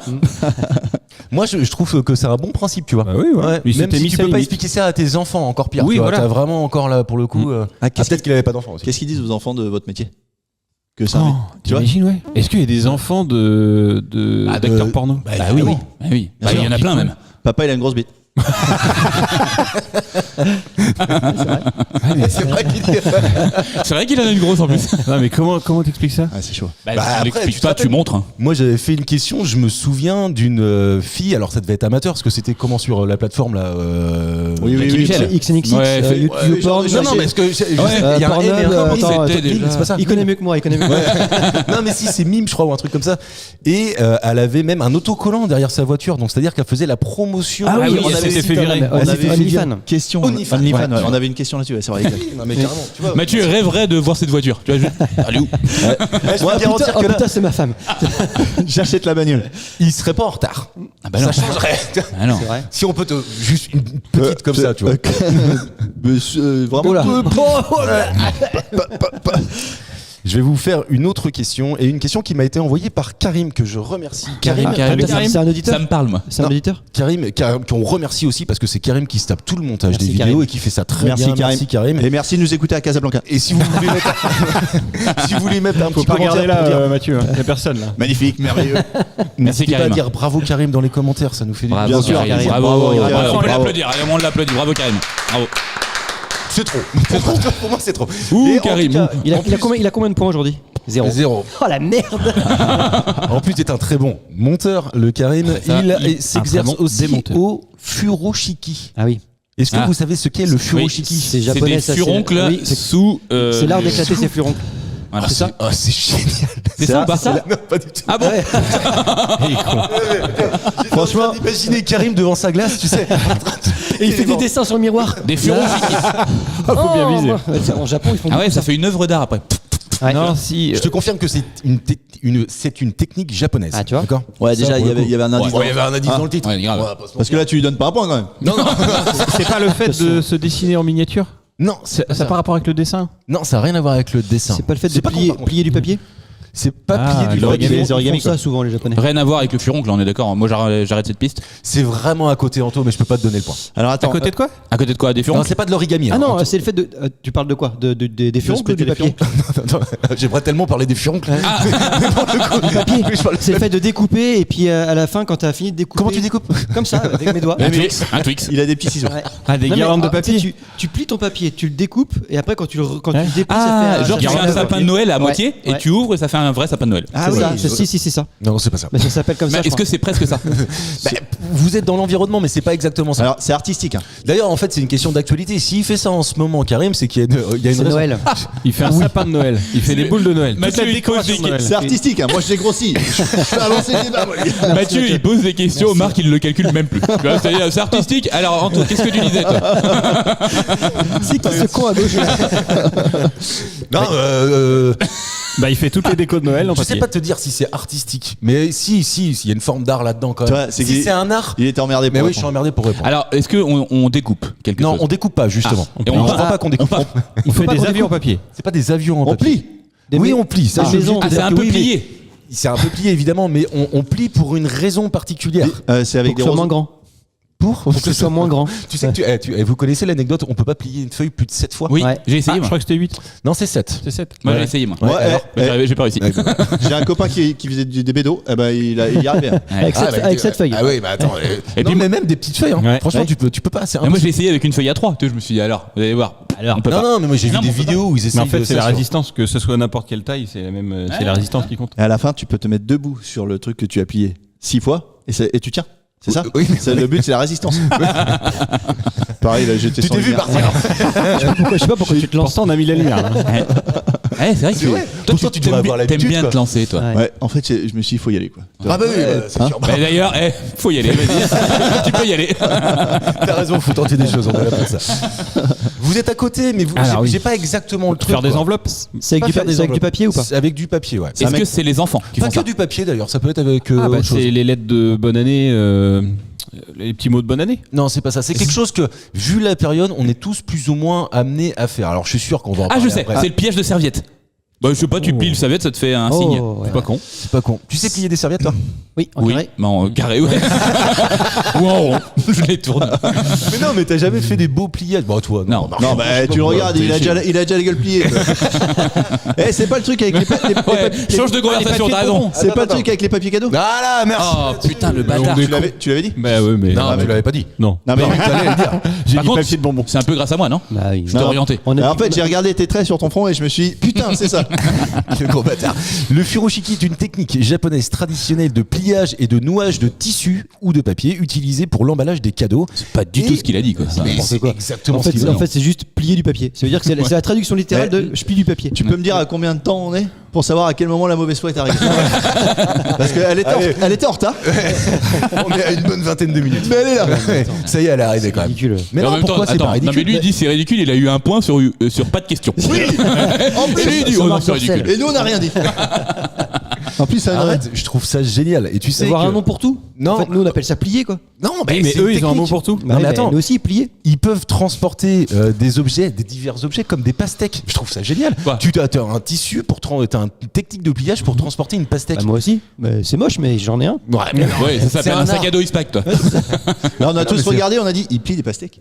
Moi, je trouve que c'est un bon principe, tu vois. Bah oui, ouais. Il Même s'était si mis tu sa peux pas limite. expliquer ça à tes enfants, encore pire. Oui, tu vois. voilà. T'as vraiment encore là, pour le coup. qu'est-ce Peut-être qu'il avait pas d'enfants aussi. Qu'est-ce qu'ils disent vos enfants de votre métier? Que ça. Oh, Tu vois? t'imagines, ouais. Est-ce qu'il y a des enfants d'acteurs porno? Bah oui. évidemment. Bah oui. Bah, il y en a plein même. Papa il a une grosse bite. C'est vrai qu'il dit. C'est vrai qu'il en a une grosse en plus. Non, mais comment t'expliques ça? Ah, c'est chaud. Bah, Bah, tu après, l'expliques tu pas, te tu rappelles. montres. Hein. Moi, j'avais fait une question. Je me souviens d'une fille. Alors, ça devait être amateur parce que c'était comment sur la plateforme là. Oui, Jackie Michel. XNXX, Ouais, fait- YouPorn. Non, non, mais est-ce que il y a un Pornhub, M et un attends, oui, attends, c'était déjà- c'est pas ça. Il connaît mieux que moi, il connaît mieux que moi. Non, mais si, c'est Mime, je crois, ou un truc comme ça. Et elle avait même un autocollant derrière sa voiture. Donc, c'est-à-dire qu'elle faisait la promotion. Ah oui, on elle avait s'était fait cité- virer. On avait fait OnlyFans. une question. OnlyFans, OnlyFans, ouais. ouais. On avait une question là-dessus, ouais, c'est vrai. exact. Non, mais carrément. Tu vois. Mathieu rêverait de voir cette voiture. Tu vois, elle est où Je Moi, peux garantir putain, que là, putain, c'est ma femme. J'achète la bagnole. il serait pas en retard. Ah bah non. Ça changerait. Ah non. C'est vrai. Si on peut te juste une petite comme ça, tu vois. Vraiment. Oula. Je vais vous faire une autre question et une question qui m'a été envoyée par Karim que je remercie. Karim. C'est un auditeur. Ça me parle, moi. C'est un Non. auditeur. Karim, qu'on remercie aussi parce que c'est Karim qui se tape tout le montage Merci, des vidéos Karim. et qui fait ça très Merci, bien. Karim. Merci Karim. Et merci de nous écouter à Casablanca. Et si vous voulez mettre, si vous voulez mettre un Faut petit pas regarder commentaire pour là, dire, Mathieu. Y a personne là. Magnifique, merveilleux. Merci n'hésitez pas à Karim. dire bravo Karim dans les commentaires, ça nous fait du bien. Bravo sûr, Karim. Karim. Bravo. Bravo, Bravo. Karim. On peut Bravo. l'applaudir. Allez, on l'applaudit. Bravo Karim. Bravo. C'est trop. C'est trop. Pour moi, c'est trop. Ouh, Et en Karim, tout cas, Il en a plus- combien de points aujourd'hui? Zéro. Zéro. Oh la merde. En plus, c'est un très bon monteur, le Karim. Ça, Il s'exerce très bon aussi démonteur. au furoshiki. Ah oui. Est-ce que Ah. vous savez ce qu'est le furoshiki? C'est C'est japonais, des ça, furoncles oui, c'est- sous. C'est l'art d'éclater ses furoncles. Voilà. C'est ça. Oh, c'est génial. C'est ça ou pas Non, pas du tout. Ah bon Franchement, imaginez Karim devant sa glace, tu sais. Et il fait des dessins sur le miroir. Des furoncles. Faut bien viser. En Japon, ils font Ah ouais, beaucoup ça fait une œuvre d'art après. Ouais. Non, si. Je te confirme que c'est une technique japonaise. Ah, tu vois. D'accord. Ouais, Ça, déjà, pour il le coup. y avait un indice. Ouais, il y avait un indice Ah. dans le titre. Ouais, grave. On va pas se Parce que là, tu lui donnes pas un point quand même. Non, non, C'est pas le fait de se dessiner en miniature? non, c'est Ça n'a pas rapport avec le dessin? non, ça n'a rien à voir avec le dessin. C'est pas le fait de C'est pas con, plier, par contre. plier du papier. C'est pas Ah, plier du l'origami, papier. les origamis, Ils font ça souvent les Japonais. Rien à voir avec le furoncle, là, on est d'accord. Moi, j'arrête cette piste. C'est vraiment à côté, Anto, mais je peux pas te donner le point. Alors À attends. côté de quoi? À côté de quoi? Des Non, furoncles? c'est pas de l'origami. Ah hein, non, Anto. c'est le fait de. Tu parles de quoi? Des furoncles ou du papier? Attends, j'aimerais tellement parler des furoncles. Ah, Du papier. Oui, je parle- C'est le fait de découper et puis à la fin, quand t'as fini de découper. Comment tu découpes? Comme ça, avec mes doigts. un Twix. Un Twix. Il a des petits ciseaux. Ouais. Ah, des Non, mais, guirlandes de tu sais, papier. tu plies ton papier, tu le découpes et après quand tu le déplies, Ah, ça fait genre tu fais un sapin de Noël à Ouais, moitié et ouais. tu ouvres et ça fait un vrai sapin de Noël. Ah C'est oui. ça, c'est ça. Non, c'est pas ça. Mais ça s'appelle comme ça. Mais je est-ce que crois. c'est presque ça? Bah, vous êtes dans l'environnement, mais c'est pas exactement ça. Alors, c'est artistique. Hein. D'ailleurs, en fait, c'est une question d'actualité. S'il fait ça en ce moment, Karim, c'est qu'il y a il y a une C'est raison. Noël. Il fait un sapin de Noël. Il fait des boules de Noël. Mathieu, Toute la il pose décoration des de Noël. C'est artistique. Hein. Moi, je l'ai grossi. Je fais avancer le débat. moi. Mathieu, il pose des questions, Marc, il le calcule même plus. Tu vois, c'est artistique. Alors, Anto, qu'est-ce que tu disais, toi? C'est qui ce con à gauche Non, Bah, il fait toutes les décos de Noël en je sais papier. pas te dire si c'est artistique, mais si, il y a une forme d'art là-dedans quand Tu même. vois, c'est Si qu'il- c'est un art, Il était emmerdé mais pour oui, je suis emmerdé pour répondre. Alors, est-ce qu'on découpe quelque Non, chose? on découpe pas justement. Et on on croit peint. pas qu'on découpe. Il fait pas des qu'on avions en découpe. papier. C'est pas des avions en On papier. plie. Oui, on plie. Ça, Des je suis maisons. obligé de c'est dire un que peu oui, mais plié. C'est un peu plié évidemment, mais on plie pour une raison particulière. C'est avec Pour des que ce soit moins roseaux. grand. Pour Pour que ce soit moins grand. Tu sais que vous connaissez l'anecdote, on peut pas plier une feuille plus de 7 fois. Oui, Ouais. j'ai essayé, Je moi. crois que c'était 8. Non, c'est 7. C'est 7. Moi, j'ai essayé, moi. Ouais, alors J'ai pas réussi. J'ai un copain qui faisait des bédos. Eh ben, il y arrivait. Hein. Avec cette feuille. Ah oui, bah attends. Et Et puis puis même des petites feuilles. Hein. Ouais. Franchement, Ouais. tu peux pas. C'est Mais moi, impossible. j'ai essayé avec une feuille à 3. Tu vois, je me suis dit, alors, vous allez voir. Alors, on peut Non, pas. non, mais moi j'ai vu Non, des mais on peut vidéos où ils Mais essayent en fait, de c'est la s'assurer. résistance. Que ce soit n'importe quelle taille, c'est c'est la résistance qui compte. Et à la fin, tu peux te mettre debout sur le truc que tu as plié 6 fois et tu tiens. C'est ça Oui. Le but, c'est la résistance. Pareil, là, j'étais Tu sans t'es vu lumière. partir. Je sais pas pourquoi tu te lances. Pourtant, on a mis la lumière. hein. Ouais, c'est vrai que C'est vrai. toi, Pourtant, tu devrais avoir t'aimes l'habitude, bien quoi. te lancer, toi. Ouais. Ouais, en fait, je me suis dit, il faut y aller, quoi. Ah bah oui, c'est Hein sûr. Bah, d'ailleurs, faut y aller, vas-y. Tu peux y aller. T'as raison, faut tenter des choses, on est là pour ça. Vous êtes à côté, mais Alors, oui. j'ai pas exactement le truc. Faire des quoi. enveloppes. C'est avec, Pas du, faire des c'est avec du enveloppes. papier ou pas C'est avec du papier, ouais. Est-ce que c'est les enfants qui Pas font que ça? du papier d'ailleurs, ça peut être avec Ah bah, autre chose. c'est les lettres de bonne année, les petits mots de bonne année. Non, c'est pas ça. C'est quelque chose que, vu la période, on est tous plus ou moins amenés à faire. Alors, je suis sûr qu'on va en Ah, parler je sais, après. c'est le piège de serviette. Bah, je sais pas, tu plies le serviette, ça te fait un signe. ouais. C'est pas con. C'est pas con. Tu sais plier des serviettes, toi Oui, en Oui, carré. mais en carré, ouais. Ou en rond. Je les tourne. Mais non, mais t'as jamais fait des beaux pliages. Bon, toi, Non. Non, bah, tu le regardes, il a déjà la gueule pliée. Eh, c'est pas le truc avec les Ouais, change de conversation, t'as raison. C'est pas le truc avec les papiers cadeaux. Ah là, merci. Oh putain, le bâtard. Tu l'avais dit? Bah ouais, mais. Non, mais tu l'avais pas dit. Non. Non, mais J'ai Par dit contre, papier de bonbons. c'est un peu grâce à moi, non? Bah oui. Je t'ai orienté. On a en fait, j'ai regardé tes traits sur ton front et je me suis dit, putain, c'est ça. Le gros bâtard. Le furoshiki est une technique japonaise traditionnelle de pliage et de nouage de tissu ou de papier utilisée pour l'emballage des cadeaux. C'est pas du tout ce qu'il a dit, quoi. Ça. Mais c'est exactement En ce fait, qu'il a dit. c'est juste plier du papier. Ça veut dire que c'est la traduction littérale de je plie du papier. Tu peux me dire à combien de temps on est pour savoir à quel moment la mauvaise foi est arrivée? Parce qu'elle était en retard. On est à une bonne vingtaine de minutes. Mais elle est là. Ça y est, elle est arrivée quand même. Ridicule. Mais en non, même temps, pourquoi c'est attends, pas ridicule non, mais lui, il dit c'est ridicule, il a eu un point sur pas de question. Oui. Et lui, il dit, sur oh non, Marc c'est Dorcel. ridicule. Et nous, on n'a rien dit. En plus, ça Arrête, je trouve ça génial. Et tu sais Avoir que- un nom pour tout. Non. En fait, nous on appelle ça plier quoi. Non, bah, Mais c'est eux, une ils ont un mot technique. pour tout. Non, mais attends, nous aussi plier. ils peuvent transporter des objets, des divers objets comme des pastèques. Je trouve ça génial. Quoi Tu as un tissu pour t'as une technique de pliage pour transporter une pastèque. Bah, moi aussi. Mais c'est moche mais j'en ai un. Ouais, mais non, Ouais, ça s'appelle c'est un un sac art. à dos Ispac, toi. Là, on a tous mais c'est- regardé, on a dit, il plie des pastèques.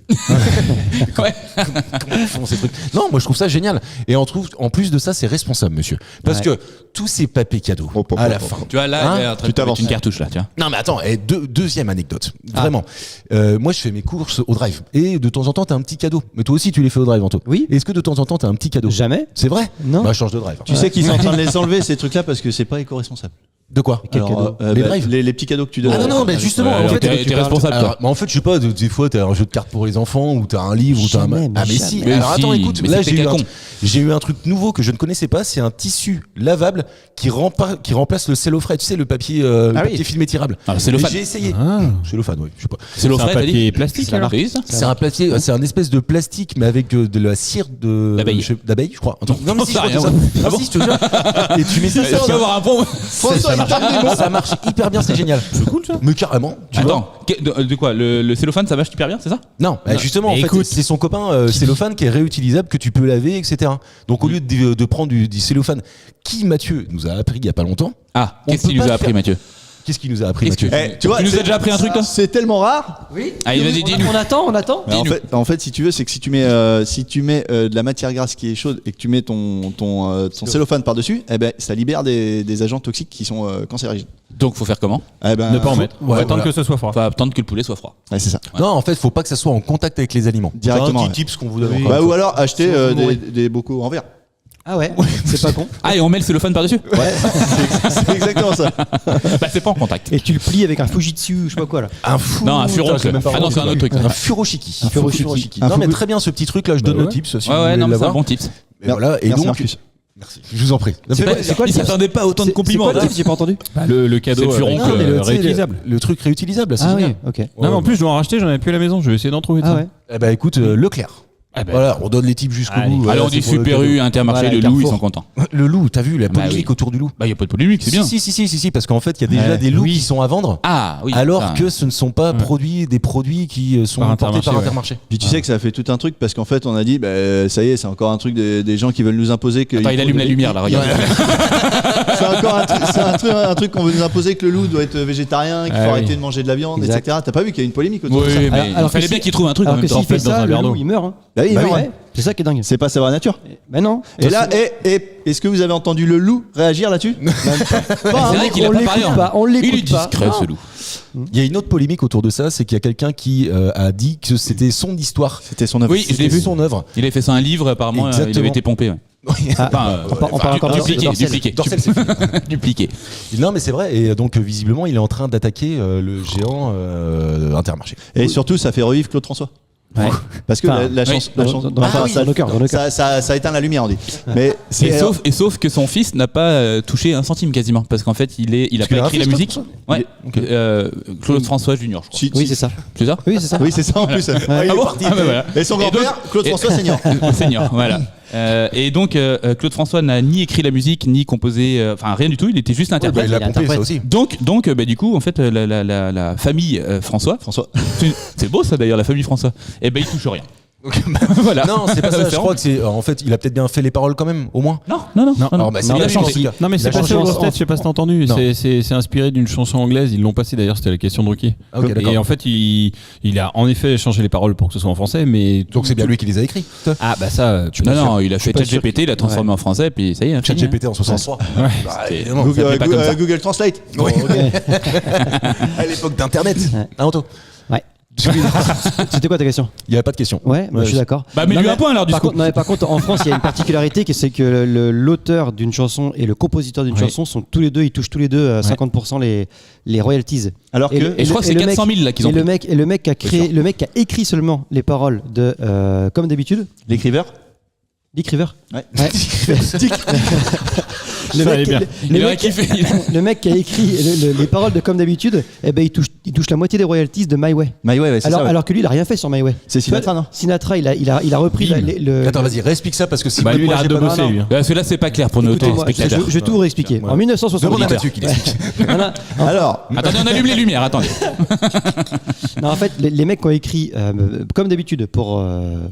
Ouais. Comment ils font ces trucs. Non, moi je trouve ça génial. Et on trouve, en plus de ça, c'est responsable, monsieur. Parce que tous ces papiers cadeaux, à la fin. Tu vois, là, Hein il est en train Tu de mettre t'avances. une cartouche, là, tu vois. Non, mais attends, deuxième anecdote. Vraiment. Moi, je fais mes courses au drive. Et de temps en temps, t'as un petit cadeau. Mais toi aussi, tu les fais au drive, Anto. Oui. Est-ce que de temps en temps, t'as un petit cadeau Jamais. C'est vrai Non. Bah, change de drive. Tu sais qu'ils sont en train de les enlever, ces trucs-là, parce que c'est pas éco-responsable. De quoi Quel Alors, cadeau Les bah, drives les petits cadeaux que tu donnes. Ah non, non, mais justement, Ouais, en fait, t'es tu parles- responsable, alors, toi. mais en fait, je sais pas, des fois, t'as un jeu de cartes pour les enfants, ou t'as un livre, ou t'as un. Jamais, Ah, mais jamais. si. Mais Alors, si, attends, écoute, mais là, c'était con. j'ai eu un truc nouveau que je ne connaissais pas, c'est un tissu lavable qui remplace le cellophane, tu sais, le papier, papier film étirable. Ah, le cellophane. Et j'ai essayé. Ah. Cellophane, oui, je sais pas. C'est l'eau C'est un fraîche, t'as dit papier plastique, alors. T'as dit ça C'est un papier, c'est un espèce de plastique, mais avec de la cire D'abeille. d'abeille, je crois. Attends, non, mais si, je J'en sais crois que rien, c'est ça. Ah si, je te jure. Et tu mets ça, Tu peux avoir un point. ça marche hyper bien, c'est génial. C'est cool ça. Mais carrément, tu vois. Attends, de quoi le cellophane, ça marche hyper bien, c'est ça? Non, bah, justement, en Mais fait, écoute. c'est son copain cellophane qui est réutilisable, que tu peux laver, etc. Donc, au lieu de prendre du cellophane, qui, Mathieu, nous a appris il y a pas longtemps. Ah, On qu'est-ce peut qu'il nous pas a appris, faire- Mathieu? Qu'est-ce qu'il nous a appris, Qu'est-ce Mathieu que- Eh, tu vois, Tu nous as c'est- déjà appris un truc, toi? C'est tellement rare. Allez, vas-y, dis-nous. On attend. En fait, si tu veux, c'est que si tu mets de la matière grasse qui est chaude et que tu mets ton cellophane par-dessus, eh ben, ça libère des agents toxiques qui sont cancérigènes. Donc, faut faire comment? Eh ben, Ne pas en mettre. On va Ouais, attendre voilà. que ce soit froid. Faut attendre que le poulet soit froid. Ouais, c'est ça. Non, en fait, faut pas que ça soit en contact avec les aliments. Directement, C'est un ouais. petit tips qu'on vous donne. encore Bah, une ou fois. alors acheter Sinon, vous mourrez. des bocaux en verre. Ah ouais, c'est pas con. Ah, et on met le cellophane par-dessus. Ouais, c'est exactement ça. Bah, c'est pas en contact. Et tu le plies avec un Fujitsu, je sais pas quoi là. Un fou. Non, un furon. Putain, c'est même pas Ah non, c'est un autre truc. Un furoshiki. Un furoshiki. Non, mais très bien ce petit truc là, je donne Bah le ouais. tips si Ouais, vous ouais, voulez non, mais c'est un l'avoir. bon tips. Et voilà, et Merci, donc. Marcus. Merci, je vous en prie. C'est quoi Il le tips s'attendait pas à autant de compliments. C'est quoi le tips, j'ai pas entendu. Le cadeau C'est le furon avec, Non, mais réutilisable. Le truc réutilisable, là, c'est Ah oui, génial. ok. Non, mais en plus, je dois en racheter, j'en avais plus à la maison. Je vais essayer d'en trouver. Ah ouais. Eh ben écoute, Leclerc. Ah ben. Voilà, on donne les tips jusqu'au Allez. bout. Voilà, Alors on c'est dit pour le Super cadeau. U, Intermarché, Voilà, le loup, ils Carrefour. sont contents. Le loup, t'as vu la Bah polémique oui. autour du loup? Bah, il y a pas de polémique, c'est bien. Si, parce qu'en fait, il y a déjà Ouais. des loups qui sont à vendre. Ah, oui. Alors ça. que ce ne sont pas des produits qui sont Par portés par Intermarché, Intermarché. Puis tu sais que ça a fait tout un truc parce qu'en fait on a dit ça y est, c'est encore un truc des gens qui veulent nous imposer que Attends, il allume la lumière là, regarde. C'est encore un truc qu'on veut nous imposer que le loup doit être végétarien, qu'il faut Ah oui. arrêter de manger de la viande, Exact. etc. T'as pas vu qu'il y a une polémique autour Oui, de ça? mais Alors il que fallait si- bien qu'il trouve un truc en Alors même que temps. s'il fait dans ça, un le verre loup d'eau. il meurt. Hein. Bah oui, Bah non, ouais, c'est ça qui est dingue. c'est pas savoir nature. Bah non. Et là, est-ce que vous avez entendu le loup réagir là-dessus? C'est vrai qu'il a on pas l'écoute parlé. hein. pas, on Il est l'écoute pas. discret ce loup. Il y a une autre polémique autour de ça, c'est qu'il y a quelqu'un qui a dit que c'était son histoire. C'était son œuvre. Oui, je l'ai C'était vu. son œuvre. Il avait fait ça un livre, apparemment, il Exactement. avait été pompé. Ouais. Enfin, on parle encore dupliqué, Dorsel. dupliqué. Dorsel, c'est fini. Dupliqué. Non, mais c'est vrai. Et donc, visiblement, il est en train d'attaquer le géant Intermarché. Et surtout, ça fait revivre Claude François. Ouais. Parce que Enfin, la chanson, dans nos cœurs, dans nos cœurs. ça éteint la lumière, on dit. Mais c'est Sauf que son fils n'a pas touché un centime quasiment, parce qu'en fait, il a Parce qu'il pas a un écrit la fils, musique. Claude Ouais. Claude François Junior, je crois. si- Oui, si- c'est ça. C'est ça Oui, c'est ça. Oui, c'est ça en plus. Ouais, il est Ah bon parti. Ah bah voilà. Et son Et donc- grand-père, Claude François Senior. Senior, voilà. Et donc, Claude François n'a ni écrit la musique, ni composé, enfin rien du tout, il était juste interprète. il a il pompé ça interprète. aussi. Donc bah, du coup, en fait, la famille François, c'est beau ça d'ailleurs, la famille François, et ben il touche rien. Voilà. Non, c'est pas ça. Je C'est crois que c'est. En fait, il a peut-être bien fait les paroles quand même, au moins. Non. Alors, bah, c'est Non, bien il a chanté. chanté. Non, mais Il c'est a passé changé aux en- grosses têtes, je sais pas si t'as entendu. Non. C'est inspiré d'une chanson anglaise, ils l'ont passé d'ailleurs, c'était la question de Ruquier. Ah, ok, d'accord. Et en fait, il a en effet changé les paroles pour que ce soit en français, mais. Donc c'est bien lui qui les a écrits. Ah, bah ça, tu Non, il a fait pas sûr. ChatGPT, il a transformé en français, puis ça y est. Chat fini, hein. GPT en 63. Bah, évidemment. Google, s'appelait pas comme ça. Google Translate. Oui. À l'époque d'Internet. Hein, Anto? Ouais. C'était quoi ta question? Il n'y avait pas de question. Ouais, moi, je suis d'accord. Bah, mais Non, lui un point alors du par coup. contre, non, mais par contre, en France, il y a une particularité, c'est que l'auteur d'une chanson et le compositeur d'une Oui. chanson sont tous les deux, ils touchent tous les deux à 50% les royalties. Alors que Et je crois que c'est 400 000 là qu'ils ont Et pris. le mec qui a créé, le mec qui a écrit seulement les paroles de comme d'habitude, l'écriveur. Dick River. Ouais. Le Ça allait mec, bien. Il aurait kiffé. le mec qui a écrit les paroles de comme d'habitude, eh ben il touche la moitié des royalties de My Way. My Way, ouais, c'est ça. Ouais. Alors que lui, il a rien fait sur My Way. C'est Sinatra, non? Sinatra, il a repris le. Attends, vas-y, réexplique ça parce que si Bah, lui, il arrête de pas- bosser, non, lui. hein. Parce que là, c'est pas clair pour nos Écoutez-moi, téléspectateurs. je vais tout vous réexpliquer. Ouais. En Demande à 1978. Mathieu qu'il explique. Non, non, Alors, Attendez, on allume les lumières, attendez. non, en fait, les mecs qui ont écrit, comme d'habitude, pour.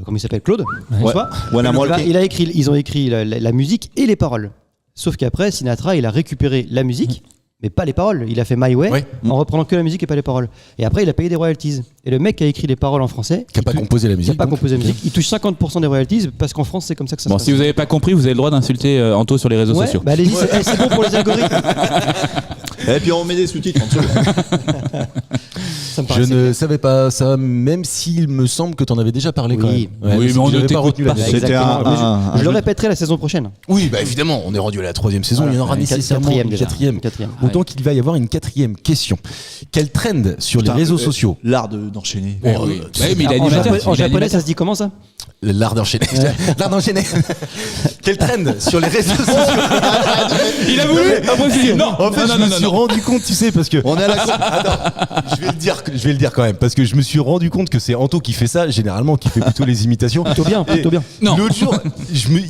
Comment il s'appelle, Claude François. When I'm Walking. Ils ont écrit la musique et les paroles. Sauf qu'après, Sinatra, il a récupéré la musique, mais pas les paroles. Il a fait My Way Ouais. en reprenant que la musique et pas les paroles. Et après, il a payé des royalties. Et le mec qui a écrit les paroles en français, Qui n'a pas composé la qui n'a musique. pas composé la musique, il touche 50% des royalties parce qu'en France, c'est comme ça que ça Bon, se si passe. vous avez pas compris, vous avez le droit d'insulter Anto sur les réseaux Ouais, sociaux. bah allez-y, c'est bon pour les algorithmes. et puis on met des sous-titres en dessous. Ça me Je paraissait ne bien. savais pas ça, même s'il me semble que tu en avais déjà parlé quand Oui. même. Oui, mais on ne j'avais pas t'écoute retenu la pas. musique. C'était Exactement. Je jeu le de- répéterai la saison prochaine. Oui, bah évidemment, on est rendu à la 3e saison, il y en aura nécessairement une déjà. 4e. Quatrième. Donc il va y avoir une 4e question. Quel trend sur les Putain, réseaux sociaux? L'art d'enchaîner. Eh oui. Ouais, mais il est En animateur. japonais, il est animateur. ça se dit comment ça? L'art d'enchaîner. L'art d'enchaîner. Quel trend sur les réseaux sociaux? Il a voulu. Après, il dit non. En fait, non, je non, me non, suis non. rendu compte, tu sais, parce que. On est à la Attends, je vais le dire quand même, parce que je me suis rendu compte que c'est Anto qui fait ça, généralement, qui fait plutôt les imitations. Plutôt bien, Et plutôt bien. Non. L'autre jour,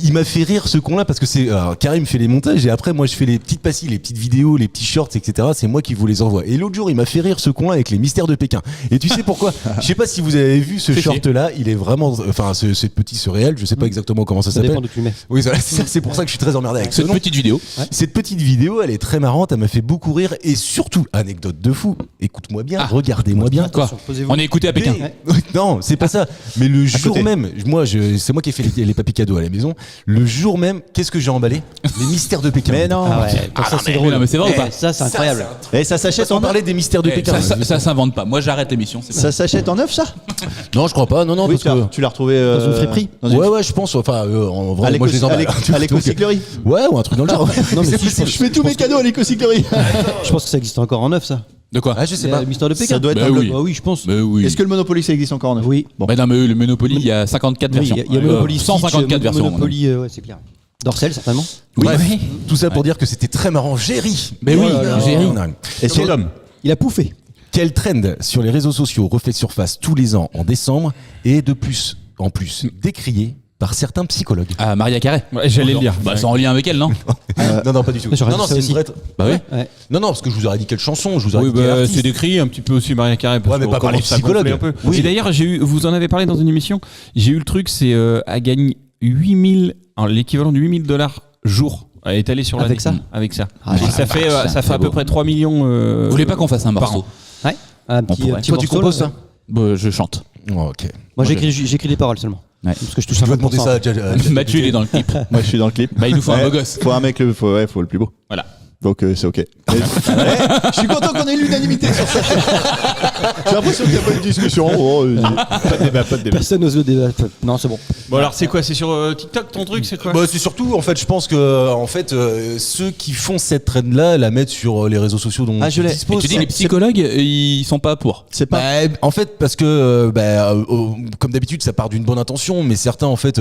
il m'a fait rire ce con-là parce que c'est Karim fait les montages et après moi je fais les petites pastilles, les petites vidéos, les petits shorts, etc. C'est moi qui vous les envoie. Et l'autre jour, il m'a fait rire ce con-là avec les mystères de Pékin. Et tu sais pourquoi? Je sais pas si vous avez vu ce Si, si. short-là. Il est vraiment, enfin, ce petit réel. Je sais pas exactement comment ça Ça dépend s'appelle. d'où tu le mets. Oui, voilà, c'est pour ça que je suis très emmerdé avec ce Cette nom. petite vidéo. Cette petite vidéo, elle est très marrante, elle m'a fait beaucoup rire et surtout, anecdote de fou, écoute-moi bien, regardez-moi bien. Quoi Posez-vous. On est écouté à Pékin. Non, c'est pas ça. Mais le jour côté. même, c'est moi qui ai fait les papy cadeaux à la maison. Le jour même, qu'est-ce que j'ai emballé? Les mystères de Pékin. Mais non. Ah ouais, comme ça c'est drôle. non, mais c'est vrai ou pas Ça c'est incroyable. Et ça s'achète On en parlait des mystères de Eh, Pékin. ça s'invente pas. Moi, j'arrête l'émission. C'est Ça s'achète en neuf, ça? Non, je crois pas. Non, Oui, parce que. tu l'as retrouvé Dans une friperie. dans une- Ouais, je pense. Enfin, en à vrai, moi je les emballe. l'éco-cyclerie. Ouais, ou un truc dans le genre. Non, mais si, Je fais tous mes cadeaux à l'éco-cyclerie. je pense que ça existe encore en neuf, ça. De quoi Ah, je sais pas. Le mystère de Pékin. Ça doit être Bah un oui. bloc. Ah oui, je pense. Mais oui. Est-ce que le Monopoly ça existe encore en neuf? Oui. Bon. Bah non, mais le Monopoly, il y a 54 Oui, versions. il y a Monopoly 154 versions. Monopoly, ouais, c'est clair. Dorsel, certainement. Bref, tout ça pour dire que c'était très marrant. Jerry. Mais oui, Jerry. Et sur- Il a pouffé. Quel trend sur les réseaux sociaux refait surface tous les ans en décembre et en plus décrié par certains psychologues. Ah, Maria Carré. Ouais, j'allais le dire. Bah, c'est en lien avec elle, non Non, pas du tout. j'aurais Non, dit ça c'est aussi. une vraie. Bah oui. Ouais. Non, parce que je vous aurais dit quelle chanson, je vous aurais Oui, dit quel bah, artiste. c'est décrit un petit peu aussi Maria Carré. Parce Ouais, mais qu'on pas par les commence à psychologues. gonfler un peu. Oui. Et d'ailleurs, vous en avez parlé dans une émission. J'ai eu le truc, c'est à gagner 8000, l'équivalent de 8000 $, jour, étalé sur l'année. Avec ça Avec ça. Ah, Et ça fait, ça fait à peu près 3 millions. Vous voulez pas qu'on fasse un par morceau Ouais. Un petit, pourrait. petit Toi, tu morceau, composes là. ça Bah, je chante. Oh, ok. Moi, j'écris les paroles seulement. Ouais. Parce que je touche Tu vas demander 50%. ça à Mathieu, il est dans le clip. Moi, je suis dans le clip. Bah, il nous faut un Ouais, beau gosse. Faut un mec, faut le plus beau. Voilà. Donc c'est ok. Mais- Ouais, je suis content qu'on ait l'unanimité sur ça. J'ai l'impression qu'il n'y a pas eu de discussion. Oh, pas de débat, pas de débat. Personne n'ose le débat. Non, c'est bon. Bon, alors, c'est quoi? C'est sur TikTok ton truc? C'est quoi? Bah, c'est surtout, en fait, je pense que ceux qui font cette trend-là la mettent sur les réseaux sociaux dont Ah, je ils l'ai. Et disposent. tu dis, les psychologues, ils sont pas pour. C'est pas. En fait, parce que comme d'habitude, ça part d'une bonne intention, mais certains en fait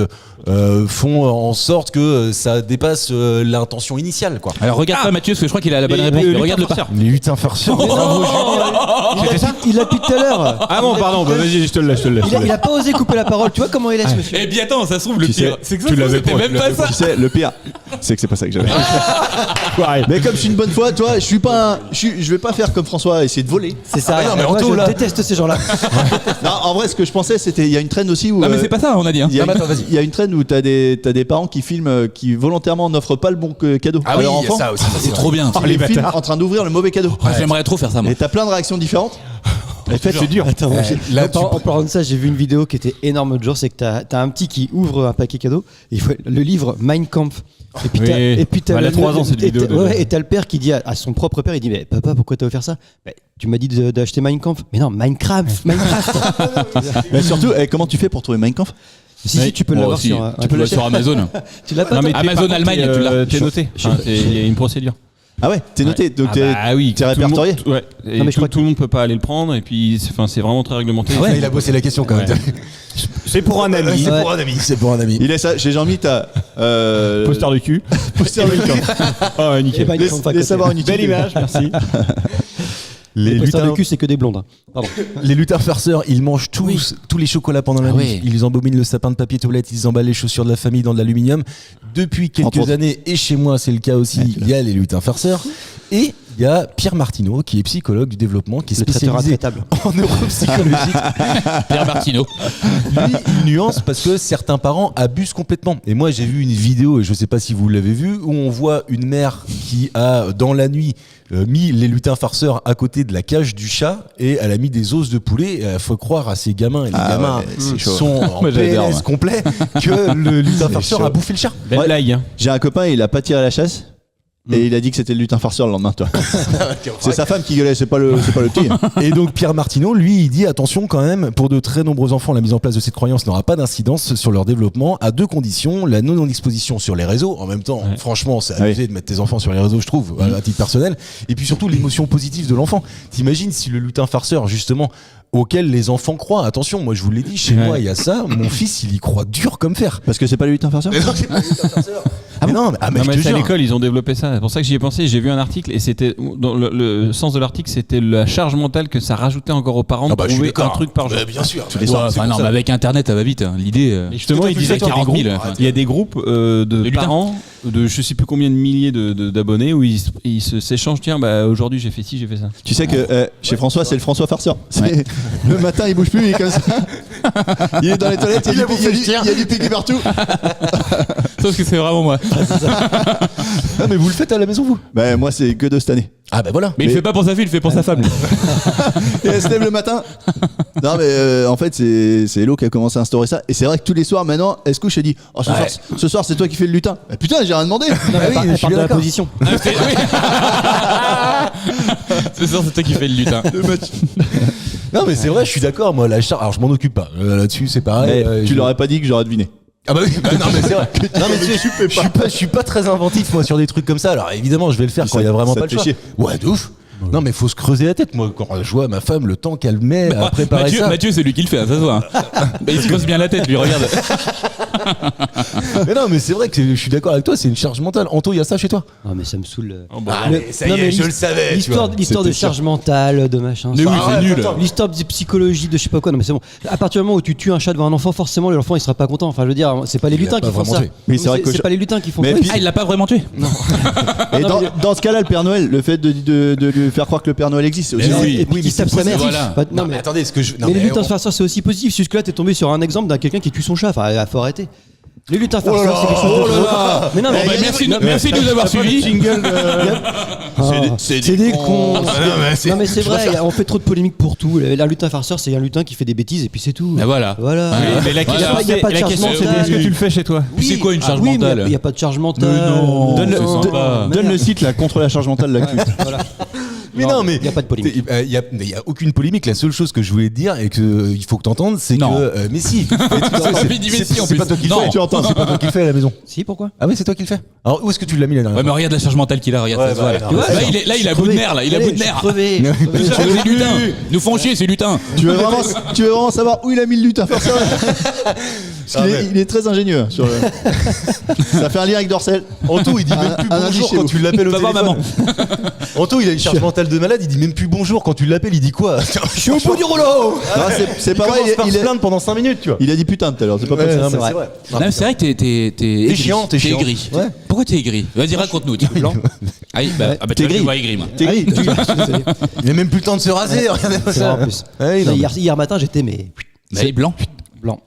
font en sorte que ça dépasse l'intention initiale, quoi. Alors, regarde pas Mathieu, parce que je crois qu'il a la bonne réponse. Mais regarde-le pas. Les lutins farceurs. Il l'a depuis tout à l'heure. Ah bon, pardon, bah, vas-y, je te le laisse. Il a pas osé couper la parole. Tu vois comment il est, ce monsieur. Eh bien, attends, ça se trouve, le Tu pire. sais, C'est que ça, c'était même pas ça. Tu sais, le pire, c'est que c'est pas ça que j'avais. Mais comme je suis une bonne foi, toi, je vais pas faire comme François, essayer de voler. C'est ça. non, mais Moi, Anto, je là. déteste ces gens-là. Non, en vrai, ce que je pensais, c'était, il y a une trend aussi où. Non, mais c'est pas ça, on a dit. Hein. Il y a Non, mais une- attends, vas-y. il y a une trend où t'as des parents qui filment, qui volontairement n'offrent pas le bon cadeau Ah à oui, leur il y a enfant. ça aussi. C'est trop bien. Ils les filment en train d'ouvrir le mauvais cadeau. Ah, j'aimerais trop faire ça, moi. Et t'as plein de réactions différentes. Et fait, c'est dur. Attends, là, en parlant de ça, j'ai vu une vidéo qui était énorme l'autre jour. C'est que t'as un petit qui ouvre un paquet cadeau. Et il faut le livre Mein Kampf. Et puis Oui. t'as Elle a 3 ans, cette vidéo, déjà. et t'as le père qui dit à son propre père, il dit, mais papa, pourquoi t'as offert ça? Bah, tu m'as dit d'acheter Mein Kampf. Mais non, Minecraft. Mais surtout, comment tu fais pour trouver Mein Kampf? Si, tu peux Oh, l'avoir si, sur. tu peux le sur Amazon. Tu l'as pas? Non, mais toi t'es- Amazon par contre, Allemagne, tu l'as. T'es noté. Enfin, il y a une procédure. Ah ouais, t'es noté. Donc Ah oui, t'es tout le monde- répertorié. Ouais. Et Non, mais je crois tout le monde peut pas aller le prendre. Et puis, c'est vraiment très réglementé. Il a bossé la question quand même. C'est pour un ami. C'est pour un ami. C'est pour un ami. Il est ça. Chez Jean-Mi, t'as. Poster de cul. Poster Mein Kampf. Ah ouais, Et nickel. Mein Kampf à Les côté. savoirs inutiles. Belle image, merci. Les Les posters de lutins, cul, c'est que des blondes. Pardon. les lutins farceurs, ils mangent tous les chocolats pendant la Ah nuit. oui. Ils embominent le sapin de papier toilette, ils emballent les chaussures de la famille dans de l'aluminium. Depuis Entre quelques autres. années, et chez moi c'est le cas aussi, il y a les lutins farceurs. Et il y a Pierre Martineau, qui est psychologue du développement, qui est Le traiteur spécialisé intraitable. en neuropsychologie. Pierre Martineau. Lui, il nuance parce que certains parents abusent complètement. Et moi, j'ai vu une vidéo, et je sais pas si vous l'avez vu, où on voit une mère qui a, dans la nuit, mis les lutins farceurs à côté de la cage du chat et elle a mis des os de poulet. Il faut croire à ces gamins, et les Ah gamins ouais, c'est chaud. sont en Moi, j'adore, PLS moi. complet, que le lutin farceur chaud. a bouffé le chat. Belle blague. Hein. J'ai un copain, il a pas tiré la chasse. Et il a dit que c'était le lutin farceur le lendemain, toi. C'est sa femme qui gueulait, c'est pas le petit. Et donc Pierre Martineau, lui, il dit attention quand même, pour de très nombreux enfants, la mise en place de cette croyance n'aura pas d'incidence sur leur développement à deux conditions, la non-exposition sur les réseaux, en même temps, franchement, c'est abusé de mettre tes enfants sur les réseaux, je trouve, à titre personnel, et puis surtout l'émotion positive de l'enfant. T'imagines si le lutin farceur, justement, auquel les enfants croient, attention, moi je vous l'ai dit, chez moi il y a ça, mon fils il y croit dur comme fer. Parce que c'est pas le lutin farceur. Mais non, c'est pas le lutin farceur. Mais non, mais, Non, je mais te c'est à jure. l'école, ils ont développé ça. C'est pour ça que j'y ai pensé. J'ai vu un article et c'était dans le sens de l'article, c'était la charge mentale que ça rajoutait encore aux parents de Ah bah, je suis trouver un d'accord. truc par jour. Bah, bien sûr. les Ouais, soirs, enfin, non, mais avec Internet, ça va vite. Hein. L'idée. Et justement, il disait qu'il y a des 40 000. groupes, il y a des groupes de lutins. parents de je sais plus combien de milliers d'abonnés où ils s'échangent. Tiens, bah aujourd'hui j'ai fait ci, j'ai fait ça. Tu sais que chez François, c'est le François farceur. Le matin, il bouge plus, il est comme ça. Il est dans les toilettes, il y a du pipi partout. Sauf que c'est vraiment moi. Ah, mais vous le faites à la maison, vous? Bah, moi, c'est que de cette année. Ah, bah voilà. Mais il fait pas pour sa fille, il fait pour sa femme. lui. Et elle se lève le matin. Non, mais en fait, c'est Hello qui a commencé à instaurer ça. Et c'est vrai que tous les soirs, maintenant, elle se couche et dit oh, ce soir, c'est toi qui fais le lutin. Bah, putain, j'ai rien demandé. Elle parle de la position. Ah, c'est sûr, c'est toi qui fais le lutin. Non, mais c'est vrai, je suis d'accord. Moi, la charge, alors je m'en occupe pas. Là-dessus, c'est pareil. Tu l'aurais pas dit que j'aurais deviné. Ah bah oui, non mais c'est vrai. Non mais je suis pas très inventif moi sur des trucs comme ça. Alors évidemment, je vais le faire quand il y a vraiment ça pas te le choix. fait Ouais, de ouf. Non mais faut se creuser la tête. Moi, quand je vois ma femme, le temps qu'elle met à préparer ça. Mathieu, c'est lui qui le fait, ça se voit. Mais il se creuse bien la tête, lui, regarde. Mais non, mais c'est vrai que je suis d'accord avec toi. C'est une charge mentale. Anto, il y a ça chez toi? Ah, mais ça me saoule. Mais ça y est, je le savais. L'histoire de charge mentale, de machin. Mais ça. oui, c'est nul. L'histoire de psychologie, de je sais pas quoi. Non, mais c'est bon. À partir du moment où tu tues un chat devant un enfant, forcément, l'enfant il sera pas content. Enfin, je veux dire, c'est pas les Il lutins l'a pas qui font vraiment ça. tué. Oui, c'est vrai que c'est pas les lutins qui font Mais ça. puis- Ah, il l'a pas vraiment tué. Et dans ce cas-là, le Père Noël, le fait de lui faire croire que le Père Noël existe, c'est aussi. Mais oui. Et puis qui tape sa mère. Voilà. Bah, Non mais attendez, ce que je. Non, Mais les mais lutins farceurs, c'est aussi positif. Jusque-là, t'es tombé sur un exemple d'un quelqu'un qui tue son chat. Enfin, il faut arrêter. Les lutins farceurs, c'est quelque chose de gros. Mais non, mais Bon, bah, merci de nous avoir suivis. c'est des cons. mais Non, mais c'est vrai, on fait trop de polémiques pour tout. La lutin farceur, c'est un lutin qui fait des bêtises et puis c'est tout. Et voilà. Voilà. Mais la question, Il y a pas de la charge question, c'est mentale. est-ce que tu le fais chez toi? Puis c'est quoi une charge Oui, mais mentale? il n'y a pas de charge mentale. non. Donne le- c'est sympa. Donne le site là contre la charge mentale, la culte. Voilà. Mais non, mais il y a pas de polémique. Il y a aucune polémique. La seule chose que je voulais te dire et que il faut que t'entendes, c'est Non. que mais si. Il dit mais si, en C'est plus. pas toi qui le Non. fais. Tu entends? C'est pas toi qui le fais à la maison. Si, pourquoi? Ah oui, c'est toi qui le fais. Alors où est-ce que tu l'as mis la dernière Ouais, mais fois? regarde la charge mentale qu'il a, regarde, Ouais, ça se voit, bah, là. non, Là, il a bout de nerf, là, il a bout de nerf. Crevé. C'est lutin. Ils nous font chier, c'est lutin. Tu veux vraiment savoir où il a mis le lutin farceur? Parce qu'il est très ingénieux. Sur le... Ça fait un lien avec Dorcel. Anto, il dit même plus un indice bonjour chez quand vous. tu l'appelles au Va voir téléphone. Anto, il a une charge mentale de malade. Il dit même plus bonjour quand tu l'appelles. Il dit quoi? Je suis au bout du rouleau. C'est pas vrai. Il se plaindre pendant 5 minutes, tu vois. Il a dit putain tout à l'heure. C'est pas Ouais, possible. non, mais vrai. c'est vrai. Non, mais c'est vrai que t'es aigri. chiant, t'es chiant. aigri. Ouais. Pourquoi t'es aigri? Vas-y, raconte-nous. Tiens. T'es Ah, bah, tu vois, je gris. le vois aigri, moi. T'es gris. Il a même plus le temps de se raser. Regardez C'est vrai en plus. Ouais, non, Mais hier matin, j'étais mais Bah, il est blanc. blanc.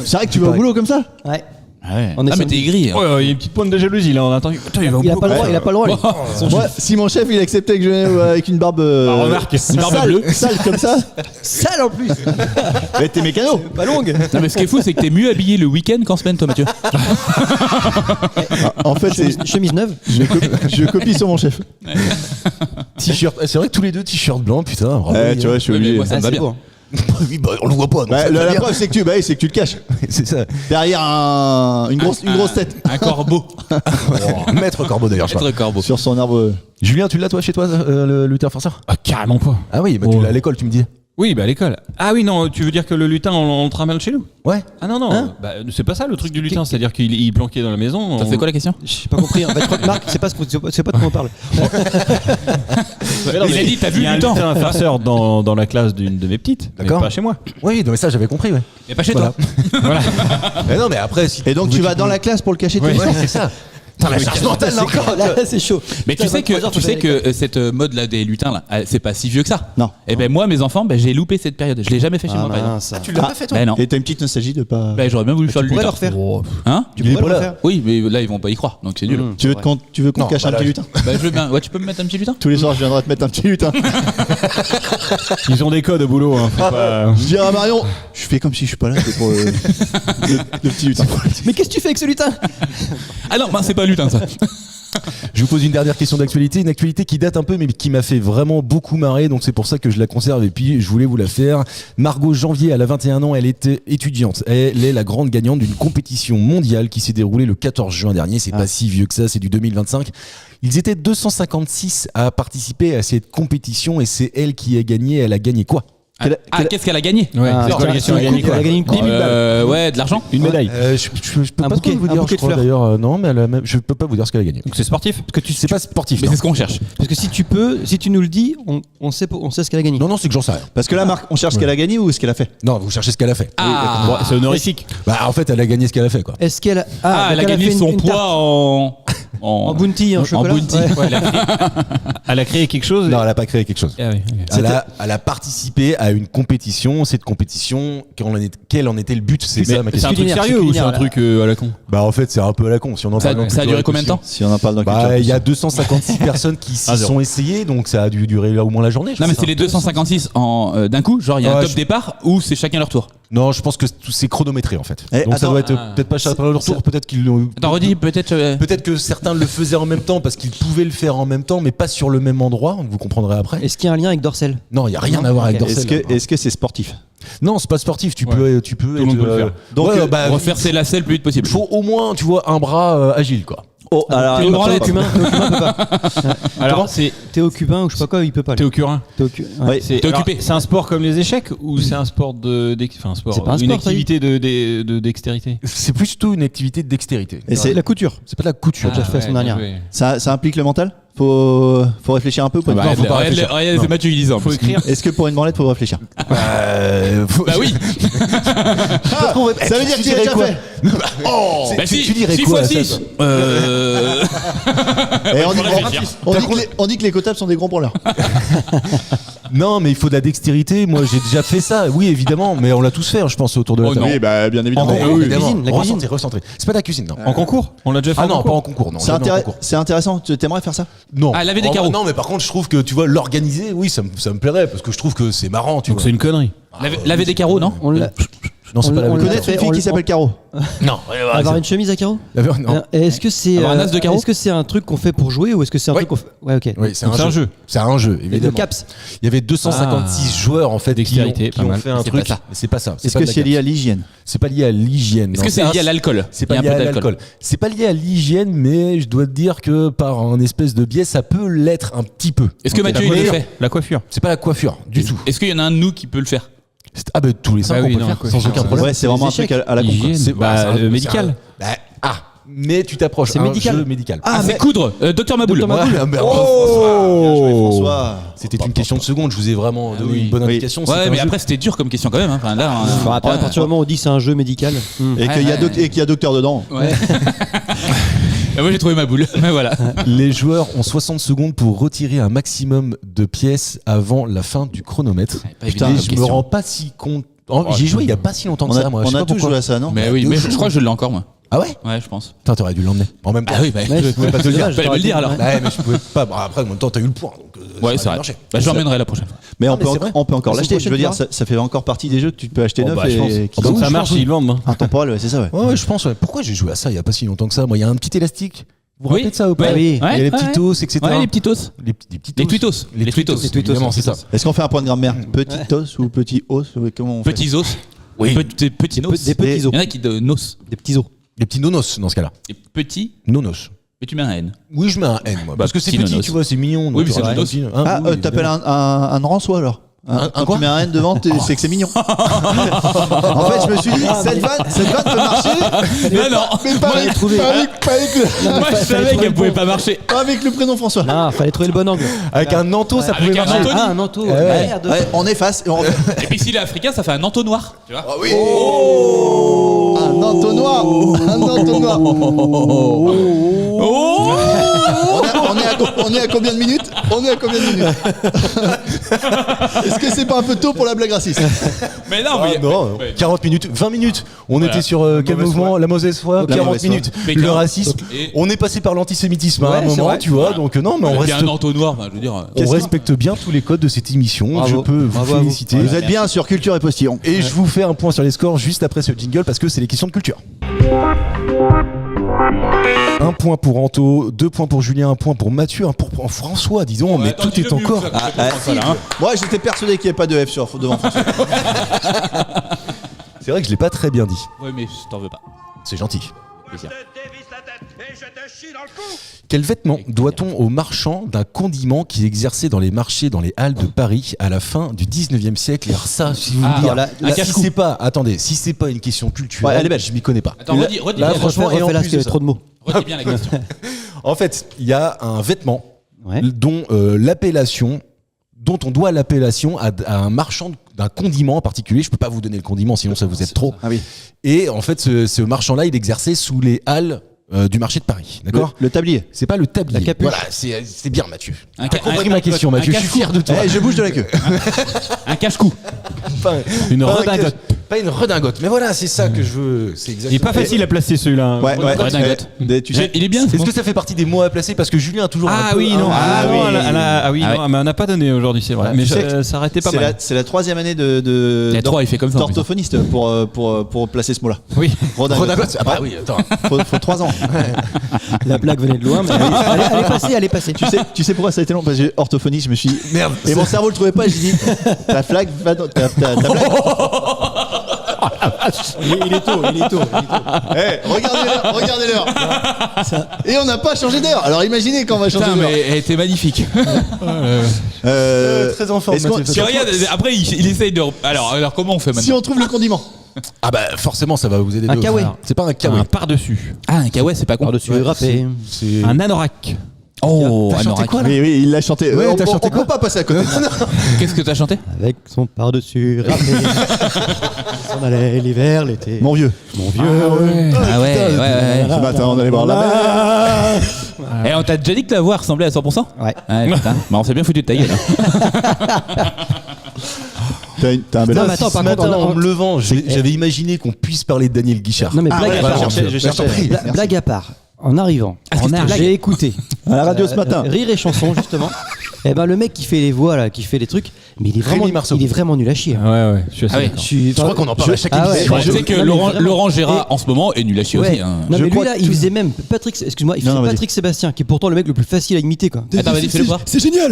C'est vrai que tu vas au boulot comme ça? Ouais. Ouais. On est Ah, mais t'es samedi. aigri. hein. Ouais, il y a une petite pointe de jalousie là, on a entendu. Putain, il va au Il a bout. pas le droit, il a pas le droit. lui. Moi, si mon chef il acceptait que je vienne avec une barbe remarque, une barbe sale, bleue. sale comme ça, Sale en plus. mais t'es mécano. Pas longue. Non, mais ce qui est fou, c'est que t'es mieux habillé le week-end qu'en semaine, toi, Mathieu. En fait, c'est Chemise neuve. je copie sur mon chef. T-shirt. C'est vrai que tous les deux t-shirt blanc, putain. bravo, Ouais, les tu vois, je suis Ouais, mais obligé. moi, ça me va c'est bien. beau, hein. gars. Oui, bah, on le voit pas. donc Bah, ça la va bien. preuve, c'est que tu le caches C'est ça. derrière une grosse tête Un corbeau. Maître Corbeau d'ailleurs, je crois. Être corbeau. sur son arbre. Julien, tu l'as toi chez toi, le lutin farceur? Ah, carrément pas. Ah oui, bah tu l'as à l'école, tu me dis. Oui, bah à l'école. Ah oui, non, tu veux dire que le lutin, on le tramelle chez nous? Ouais. Ah non, non, Hein bah, c'est pas ça le truc du lutin, c'est-à-dire qu'il planquait dans la maison. T'as fait quoi la question? J'ai pas compris. En fait, je crois que Marc, c'est pas de quoi on parle. Il a dit, t'as vu Il y a un lutin. lutin farceur dans la classe d'une de mes petites, mais D'accord. pas chez moi. Oui, non, mais ça j'avais compris, ouais. Mais pas chez Voilà. toi. Mais non, mais après, si Et donc tu vas dans la classe pour le cacher tous les soirs. c'est ça. Putain, la charge mentale, là encore. Là, c'est chaud. Mais tu Putain, sais 23 heures, que, faut aller à l'école. cette mode là des lutins là, c'est pas si vieux que ça. Non. Et ben moi mes enfants, ben j'ai loupé cette période. Je l'ai jamais fait chez Ah moi par exemple. mince. Tu l'as pas fait toi? Ben non. Et t'as une petite nostalgie de pas. Ben j'aurais bien voulu faire le Tu pourrais lutin. leur faire. Hein? Tu Il est pourrais pas leur là. faire. Oui, mais là ils vont pas y croire, donc c'est nul. Tu veux qu'on Non, te cache bah un là, petit lutin? Bah je veux bien. Ouais, tu peux me mettre un petit lutin? Tous les soirs, je viendrai te mettre un petit lutin. Ils ont des codes au boulot. Hein, faut pas- Je dirai à Marion, je fais comme si je suis pas là, c'est pour le petit lutin. Mais qu'est-ce que tu fais avec ce lutin? Ah non, ben c'est pas un lutin ça. Je vous pose une dernière question d'actualité, une actualité qui date un peu mais qui m'a fait vraiment beaucoup marrer, donc c'est pour ça que je la conserve et puis je voulais vous la faire. Margot Janvier, elle a 21 ans, elle était étudiante. Elle est la grande gagnante d'une compétition mondiale qui s'est déroulée le 14 juin dernier, c'est pas si vieux que ça, c'est du 2025. Ils étaient 256 à participer à cette compétition et c'est elle qui a gagné, elle a gagné quoi? Qu'est-ce qu'elle a gagné? Ouais, Ah, c'est quoi la question? Elle a gagné quoi? Elle a gagné une coupe. Ouais, de l'argent. Une médaille. Je peux Un pas bouquet, trop vous un dire, bouquet je de crois fleurs. d'ailleurs, non, mais je peux pas vous dire ce qu'elle a gagné. Donc c'est sportif? Parce que tu C'est pas sportif. Mais non. c'est ce qu'on cherche. Parce que si tu nous le dis, on sait ce qu'elle a gagné. Non, c'est que j'en sais rien. Parce que là, Marc, on cherche ce qu'elle a gagné ou ce qu'elle a fait? Non, vous cherchez ce qu'elle a fait. Ah, C'est honorifique. Bah, en fait, elle a gagné ce qu'elle a fait, quoi. Est-ce qu'elle elle a gagné son poids en En bounty, en chocolat. bounty. Ouais. Ouais, elle a créé quelque chose. Non, elle a pas créé quelque chose. Ah oui, ok. Elle a participé à une compétition. Cette compétition, quel en était le but? C'est ça ma C'est question. un truc culinaire, sérieux c'est ou c'est un culinaire, truc à la con? Bah en fait c'est un peu à la con. Si on en Ça, parle dans ça a Culture duré combien de temps? Si on en parle dans Bah Culture il y a Plus. 256 personnes qui s'y zéro. sont essayées, donc ça a dû durer là au moins la journée. je Non, mais pense, c'est hein. les 256 d'un coup, genre il y a un Ouais, top départ ou c'est chacun leur tour? Non, je pense que c'est chronométré en fait. Eh, Donc ça attends. doit être peut-être pas chacun leur tour, peut-être qu'ils l'ont. Attends, redis peut-être. Peut-être que certains le faisaient en même temps parce qu'ils pouvaient le faire en même temps, mais pas sur le même endroit. Vous comprendrez après. Est-ce qu'il y a un lien avec Dorsel? Non, il y a rien Non, à voir avec ok. Dorsel. Est-ce que c'est sportif? Non, c'est pas sportif. Tu Ouais. peux. Tout le monde peut le faire. Donc, ouais, bah, Refaire ses lacets le plus vite il possible. faut au moins, tu vois, un bras agile quoi. Oh, alors, Une branlette. Théo Cubain peut pas. Alors, c'est Théo Cubain ou je sais pas quoi, il peut pas. Théo Curin. Ouais. Ouais. T'es Alors, occupé. C'est un sport comme les échecs ou c'est un sport enfin un sport, C'est pas un une sport, ça y est. activité de dextérité. C'est plutôt une activité de dextérité. Et C'est la couture. C'est pas de la couture. déjà fait la semaine dernière. ça implique le mental? Faut réfléchir un peu. Bah, faut pas réfléchir. regarde, c'est Mathieu qui disait. Faut écrire. Est-ce que pour une branlette, faut réfléchir? Bah oui. Ça veut dire que tu l'as déjà fait. Bah si. tu dirais 6 quoi, fois ça, 6. Et on réfléchir. dit que les cotables sont des gros branleurs. Non, mais il faut de la dextérité. Moi, j'ai déjà fait ça. Oui, évidemment, mais on l'a tous fait, hein, je pense, autour de la Oh, table. non. Oui, bah, bien En évidemment. concours, oui, évidemment. la cuisine. Recentré. C'est pas de la cuisine, non. En concours On l'a déjà fait Ah en non, pas concours en concours, non. C'est jamais en concours. c'est intéressant. T'aimerais faire ça? Non. Ah, laver des En- carreaux. Non, mais par contre, je trouve que tu vois, l'organiser, oui, ça me plairait parce que je trouve que c'est marrant, tu Donc vois. c'est une connerie. Laver des carreaux, non? On l'a. Non, c'est on- pas la on même l'a Connaître fait, une fille on qui l'a- s'appelle Caro? Non, Avoir une chemise à carreaux? non. Est-ce que c'est Avoir un as de carreaux? Est-ce que c'est un truc qu'on fait pour jouer ou est-ce que c'est un Ouais. truc qu'on fait? Ouais, ok. Oui, c'est Donc c'est un jeu. C'est un jeu, Et évidemment. le caps. Il y avait 256 joueurs en fait qui Dextérité, ont pas mal. fait un C'est truc. pas ça. Mais c'est pas ça. Est-ce pas que de la c'est lié caps. à l'hygiène? C'est pas lié à l'hygiène. Est-ce non. que c'est lié à l'alcool? C'est Il y pas a un lié peu à d'alcool. l'alcool. C'est pas lié à l'hygiène, mais je dois te dire que par un espèce de biais, ça peut l'être un petit peu. Est-ce que La Mathieu il le coiffure. fait? La coiffure. C'est pas la coiffure du tout. Est-ce qu'il y en a un de nous qui peut le faire? Ah bah tous les 5 Bah on oui, peut non, le faire quoi. sans aucun Ouais, problème. Ouais, c'est vraiment un truc à la con. quoi. Hygiène. C'est Bah, c'est un- médical. c'est un- mais tu t'approches. C'est un médical. jeu médical. Ah, c'est coudre. Docteur Maboul. Docteur Maboul. Ouais, ah, bah, Bien joué, François. C'était une question de seconde, je vous ai vraiment donné une bonne Oui. indication. Ouais, mais après c'était dur comme question quand même. hein. Enfin, là, Bon, après, à partir du moment où on dit que c'est un jeu médical. Et qu'il y a docteur dedans. Ouais. Et moi j'ai trouvé ma boule. Mais voilà. Les joueurs ont 60 secondes pour retirer un maximum de pièces avant la fin du chronomètre. Pas Putain, évident Et comme je me question. rends pas si compte. J'y ai joué il y a pas si longtemps que On ça, moi. Je sais a pas tous pourquoi. joué à ça, non? Mais oui, mais je crois que je l'ai encore moi. Ah ouais? Ouais, je pense. Putain, t'aurais dû l'emmener. En même temps. Ah oui, bah, Ouais, je pouvais pas te le dire. dommage, Fallait me le dire alors. ouais. Ouais, mais je pouvais pas. Bon, après, en même temps, t'as eu le point. Donc, ça Ouais, a c'est vrai. marché. Bah, je l'emmènerai la prochaine fois. Mais Non, on mais c'est vrai. peut encore La l'acheter. Je veux dire, prochaine ça fait encore partie des jeux que tu peux acheter Oh, neuf bah, je pense. et qui Ah bah Donc sont ça marche, ils vendent. hein. intemporels, ouais, c'est ça, ouais. Ouais, je pense. Ouais. Pourquoi j'ai joué à ça il y a pas si longtemps que ça? Moi, il y a un petit élastique. Vous vous Oui. rappelez de ça ou pas? Ouais. Oui. Il y a les petits os, etc. Ouais, les petits os. Les petits Les os. tweetos. Les tweetos. Évidemment, c'est ça. Est-ce qu'on fait un point de grammaire? Petit os ou petit os? Comment on fait? Petits os. Oui. Petits nos. Des petits Il os. y en a qui de nos. Des petits os. Les petits nonos dans ce cas-là. Et petits, Nonos. mais tu mets un N. Oui, je mets un N, moi. Bah, Parce que c'est petit petit, nonos. tu vois, c'est mignon. donc Oui, mais c'est tu auras nonos. un petit- Ah, oui, t'appelles évidemment. un rançois alors? Quand quoi tu mets un N devant, c'est que c'est mignon. En fait, je me suis dit, cette vanne peut marcher, Non, non. mais pas avec, Moi je savais qu'elle pouvait pas marcher. pas avec le prénom François. Ah, fallait trouver le bon angle. Avec un nanto, ça Avec pouvait un marcher. Anthony. Ah, un manteau. ouais. Merde. Ouais, on efface et on refait. Et puis s'il est africain, ça fait un entonnoir. Tu vois. Un entonnoir. Un entonnoir. Oh On est à combien de minutes? Est-ce que c'est pas un peu tôt pour la blague raciste? Mais non, Ah mais. non, Ouais. 40 minutes, 20 minutes. On Voilà. était sur quel mauvaise mouvement? La mauvaise foi. La 40 mauvaise foi. minutes. Mais Le 40. racisme. Et- On est passé par l'antisémitisme à Ouais, un c'est moment, vrai. tu vois. Donc non, mais on Il y a reste. un entonnoir, enfin, je veux dire. On respecte bien tous les codes de cette émission. Bravo. Je peux vous Bravo à vous. féliciter. Vous êtes bien sur Culture et Postillon. Et je vous fais un point sur les scores juste après ce jingle parce que c'est les questions de culture. Un point pour Anto, 2 points pour Julien, 1 point pour Mathieu, 1 point pour François, disons, mais tout est encore. Moi, j'étais persuadé qu'il n'y avait pas de F devant François. C'est vrai que je l'ai pas très bien dit. Ouais, mais je t'en veux pas. C'est gentil. Plaisir. Quel vêtement doit-on aux marchands d'un condiment qui exerçait dans les marchés dans les halles de Paris à la fin du 19e siècle? Et alors ça, si vous Ah, voulez dire, un si cache-cou. c'est pas, attendez, si c'est pas une question culturelle, Ouais, elle est belle. je m'y connais pas. Attends, redis Là, bien, franchement, et en Refais-la, plus parce qu'il y de avait ça. trop de mots. redis bien la question. En fait, il y a un vêtement Ouais. dont dont on doit l'appellation à un marchand d'un condiment en particulier. Je peux pas vous donner le condiment, sinon ça vous aide trop. Ah oui. Et en fait, ce marchand-là, il exerçait sous les halles du marché de Paris, d'accord ? Le tablier. C'est pas le tablier. La capuche. Voilà, c'est bien Mathieu. Un T'as compris ma question, Mathieu. Je suis fier de toi. Eh, je bouge de la queue. Un cache-cou. Une Pas un redingote. cache- Pas une redingote. Mais voilà, c'est ça que je veux. C'est Il est exactement. pas facile à placer celui-là. Ouais, ouais. Redingote. Tu sais, Il est bien. Est-ce que ça fait partie des mots à placer parce que Julien a toujours un Ah peu oui, un- non. Ah non, oui. non, mais on n'a pas donné aujourd'hui, c'est vrai. Ouais, Mais tu sais que ça aurait été pas mal. c'est la 3e année de Il y a 3, il fait comme ça. en plus. d'orthophoniste pour placer ce mot-là. Oui. Redingote. Ah bah oui, attends. Faut 3 ans. La blague venait de loin, mais elle est passée. Tu sais pourquoi ça a été long? Parce que j'ai orthophoniste, je me suis dit, Merde. et mon cerveau le trouvait pas, j'ai dit, ta blague, ta blague. Il est tôt. Eh, regardez l'heure. Et on n'a pas changé d'heure. Alors imaginez quand on va changer Putain, d'heure. mais elle était magnifique. Très en forme. Si regarde, après il essaye de. Alors comment on fait Si maintenant? on trouve le condiment. Ah bah forcément, ça va vous aider. Un de ouf. kawaii. Alors, c'est pas un kawaii. Un par-dessus. Ah, un kawaii, c'est pas con. Par-dessus râpé. C'est Un anorak. Oh, T'as chanté anorak. quoi, là? Oui, il l'a chanté. Ouais, t'as chanté on peut pas passer à côté. Qu'est-ce que t'as chanté? Avec son par-dessus râpé. On allait l'hiver, l'été. Mon vieux. Mon vieux. Ah ouais. Ce matin, on allait voir la mer. Et on t'a déjà dit que la voix ressemblait à 100%? Ouais. Putain. Bah on s'est bien foutu de ta gueule. T'as un bel Non, âge. mais attends, ce par matin, contre, en me levant, j'avais imaginé qu'on puisse parler de Daniel Guichard. Non, mais Ah blague ouais, à part. je cherchais. Bla- Blague à part. En arrivant, blague j'ai écouté À la radio ce matin. Rire et chanson justement. Et ben le mec qui fait les voix là, qui fait les trucs, mais il est vraiment nul à chier. Ouais, je suis assez Ah oui. d'accord. Je crois qu'on en parle à chaque Ah ouais, émission. Tu sais que non, mais Laurent, vraiment. Laurent Gérard Et- en ce moment est nul à chier Ouais. aussi. Hein. Non Je mais lui crois là, que il tout- faisait même Patrick, excuse-moi, il Non, faisait non, vas-y. Patrick Sébastien, qui est pourtant le mec le plus facile à imiter quoi. Attends, vas-y, fais-le voir. C'est génial.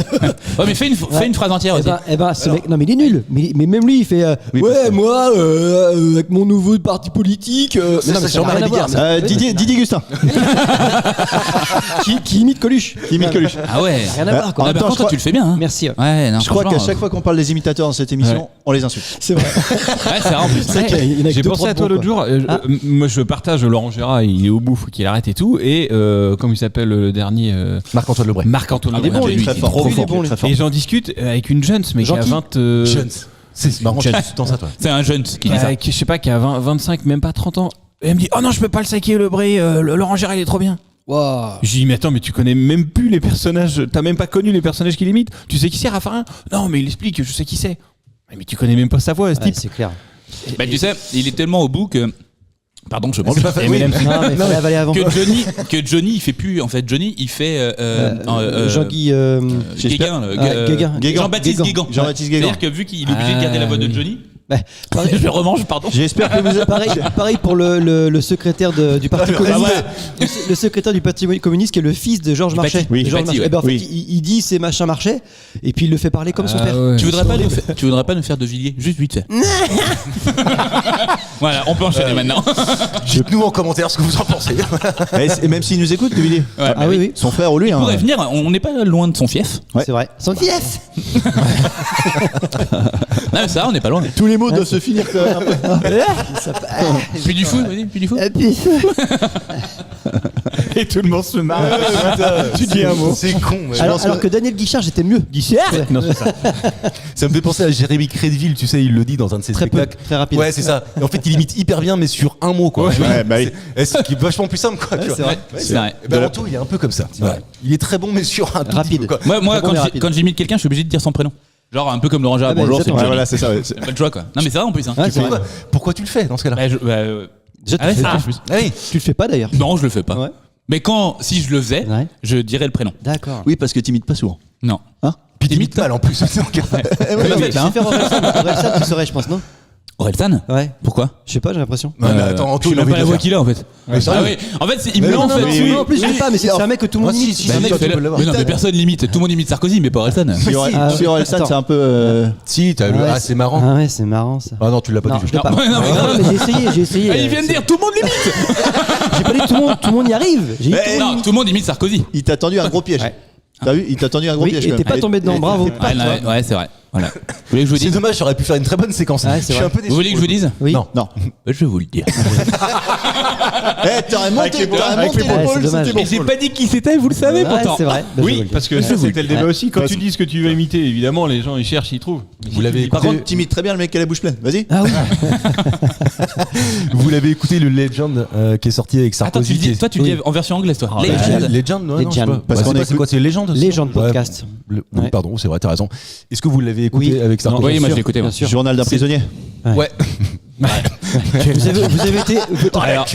Ouais, mais fais une phrase entière aussi. Eh ben, ce mec, non mais il est nul. Mais même lui, il fait ouais, moi, avec mon nouveau parti politique. Mais non, mais ça n'a Jean-Marie rien à voir. Bigard, Didier Gustin. Qui imite Coluche. Qui imite Coluche. Ah ouais. Rien à voir Ah, quoi. par temps, contre, je crois- tu le fais bien. Hein. Merci. Ouais, non, Je crois qu'à franchement, chaque fois qu'on parle des imitateurs dans cette émission, on les insulte. C'est vrai. Ouais, c'est rare en plus. C'est vrai qu'il y en a que J'ai deux, pensé trois à toi bons, l'autre quoi. jour. Ah. Moi, je partage Laurent Gérard. Il est au bout, faut qu'il arrête et tout. Et comme il s'appelle le dernier, Marc-Antoine Lebray. Marc-Antoine Il est Lebray. bon, lui. Très fort, Lui, il est trop bon, fort, lui. très fort. Et j'en discute avec une jeune, mais qui a Gentil. 20. Jones. C'est marrant, je suis dans ça, toi. C'est un jeune qui dit ça. Je sais pas, qui a 25, même pas 30 ans. Et elle me dit, oh non, je peux pas le saquer, Lebray. Laurent Gérard, il est trop bien. Waouh. Je dis, mais attends, mais tu connais même plus les personnages. T'as même pas connu les personnages qu'il imite. Tu sais qui c'est, Raffarin? Non, mais il explique, je sais qui c'est. Mais tu connais même pas sa voix, ce Ouais, type. c'est clair. Bah, tu sais, il est tellement au bout que. Pardon, je mange. Non, mais il fallait avaler avant. Que Johnny, il fait plus. En fait, Johnny, il fait. Jean-Guy. Guéguin. Guéguin. Jean-Baptiste Guégan. Jean-Baptiste Guégan. C'est-à-dire que vu qu'il est obligé de garder la voix de Johnny, pareil, je le remange, pardon. J'espère que vous êtes pareil pour le secrétaire du Parti communiste. Le secrétaire du Parti communiste qui est le fils de Georges Marchais. Paty, oui, Georges Paty, Marchais. Eh ben, en fait, oui. il dit c'est machin Marchais et puis il le fait parler comme son père. ouais. Tu voudrais pas nous faire de Villiers, juste vite fait. Voilà, on peut enchaîner maintenant. Dites-nous en commentaire ce que vous en pensez. Et même s'il nous écoute, Villiers. Ouais, Ah oui, oui. Son frère ou lui. Il hein. pourrait venir, on n'est pas loin de son fief. Ouais. C'est vrai. Son fils. Non, mais ça, on n'est pas loin. Tous les mots doivent se finir quand même un peu. Puis du fou, vas-y, puis du fou. Et tout le monde se marre. Tu dis un mot. C'est con. mais Alors que Daniel Guichard, j'étais mieux. Non, c'est ça. Ça me fait penser à Jérémy Crédville, tu sais, il le dit dans un de ses Très peu, spectacles. très rapide. Ouais, c'est ça. Et en fait, il imite hyper bien, mais sur un mot, quoi. Ouais, bah oui. Ce qui est vachement plus simple, quoi. tu vois. c'est vrai. C'est vrai. Et ben, Anto, il est un peu comme ça. Ouais. Il est très bon, mais sur un tout Rapide. petit peu, quoi. Moi Très bon et rapide. quand j'imite quelqu'un, je suis obligé de dire son prénom. Genre un peu comme Laurent Gérard, Ah bah, bonjour, c'est exactement. Ouais, Johnny. voilà, c'est ça. Ouais. C'est pas le choix quoi. Non mais c'est vrai en plus. Hein. Ouais, c'est vrai. Pourquoi tu le fais dans ce cas-là? Bah, Déjà, tu ah ouais, le fais c'est pas. plus. Ah oui. Tu le fais pas d'ailleurs. Non, je le fais pas. Ouais. Mais si je le faisais, Ouais. je dirais le prénom. D'accord. Oui, parce que t'imites pas souvent. Non. Hein Puis t'imites mal en plus. Donc, Ouais, Tu sais faire Orelsan, tu saurais, je pense, non? Orelsan. Ouais. Pourquoi? Je sais pas, j'ai l'impression. Ouais, mais attends, Anto, je il sais a même envie pas de la le voix faire. qu'il a en fait. Mais Ah oui. En fait, il me non, en fait. mais non, en plus, je sais pas, mais c'est un mec que tout le monde Moi, si, imite. si, C'est un si, mec tu que- peux l'avoir. Mais non, mais personne limite. Tout le monde imite Sarkozy, mais pas Orelsan. Sur Orelsan, Attends. c'est un peu. Si, t'as le. Ouais, Ah, c'est marrant. Ah ouais, c'est marrant ça. Ah non, tu l'as pas Non, dit. je l'ai pas. Ouais, non, mais- Non, mais j'ai essayé. Ah, il vient de dire tout le monde limite. J'ai pas dit tout le monde y arrive. J'ai dit tout le monde. Non, tout le monde imite Sarkozy. Il t'a tendu un gros piège. Ouais. T'as vu? Il t'a tendu un gros Oui, piège. et quand t'es même. pas tombé dedans, bravo. Ouais, ouais, c'est vrai. Voilà. Vous voulez que je vous C'est dise dommage, j'aurais pu faire une très bonne séquence. Ouais, Je c'est suis vrai. un peu déçu. Vous voulez que je vous dise Oui. Non. Non. Je vais vous le dire. T'aurais monté Ouais, c'est l'épaule, dommage. c'était bon. Mais j'ai pas dit qui c'était, vous le savez Ouais, pourtant. c'est vrai. Bah, je vous Oui, le dis. parce que ça, c'était le débat aussi. Quand tu dis ce que tu veux imiter, évidemment, les gens ils cherchent, ils trouvent. Mais Vous si l'avez tu dis Par pas- contre, t'imites très bien le mec qui a la bouche pleine. Vas-y. Ah oui. Vous l'avez écouté le Legend qui est sorti avec Attends, Sarkozy. tu le dis, qui est- toi tu le dis en version anglaise toi. Bah, Legend. Legend, ouais, non, je sais Legend. pas. Parce Ouais, qu'on c'est pas- écoute- c'est quoi, c'est Legend aussi Legend podcast. Oui, Ouais. pardon, c'est vrai, t'as raison. Est-ce que vous l'avez écouté Oui. avec Sarkozy Oui, moi je sûr, l'ai écouté. bien moi. sûr. Journal d'un prisonnier. Ouais. Vous avez été. Alors,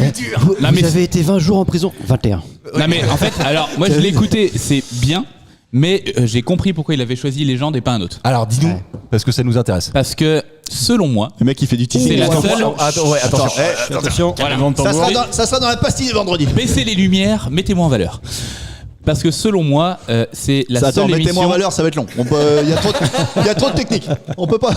Vous Non, mais avez été 20 jours en prison. 21. non mais en fait, alors moi je l'ai écouté, c'est bien, mais j'ai compris pourquoi il avait choisi Légende et pas un autre. Alors dis-nous, Ouais. parce que ça nous intéresse. Parce que selon moi, Le mec qui fait du c'est teasing. la Attends, seule. Attends, ouais, attention. Attention. Voilà. Ça sera dans la pastille de vendredi. Baissez les lumières, mettez-moi en valeur. Parce que selon moi, c'est la Ça, attends, seule mettez-moi en émission. valeur, ça va être long. Il y a trop de techniques. On peut pas.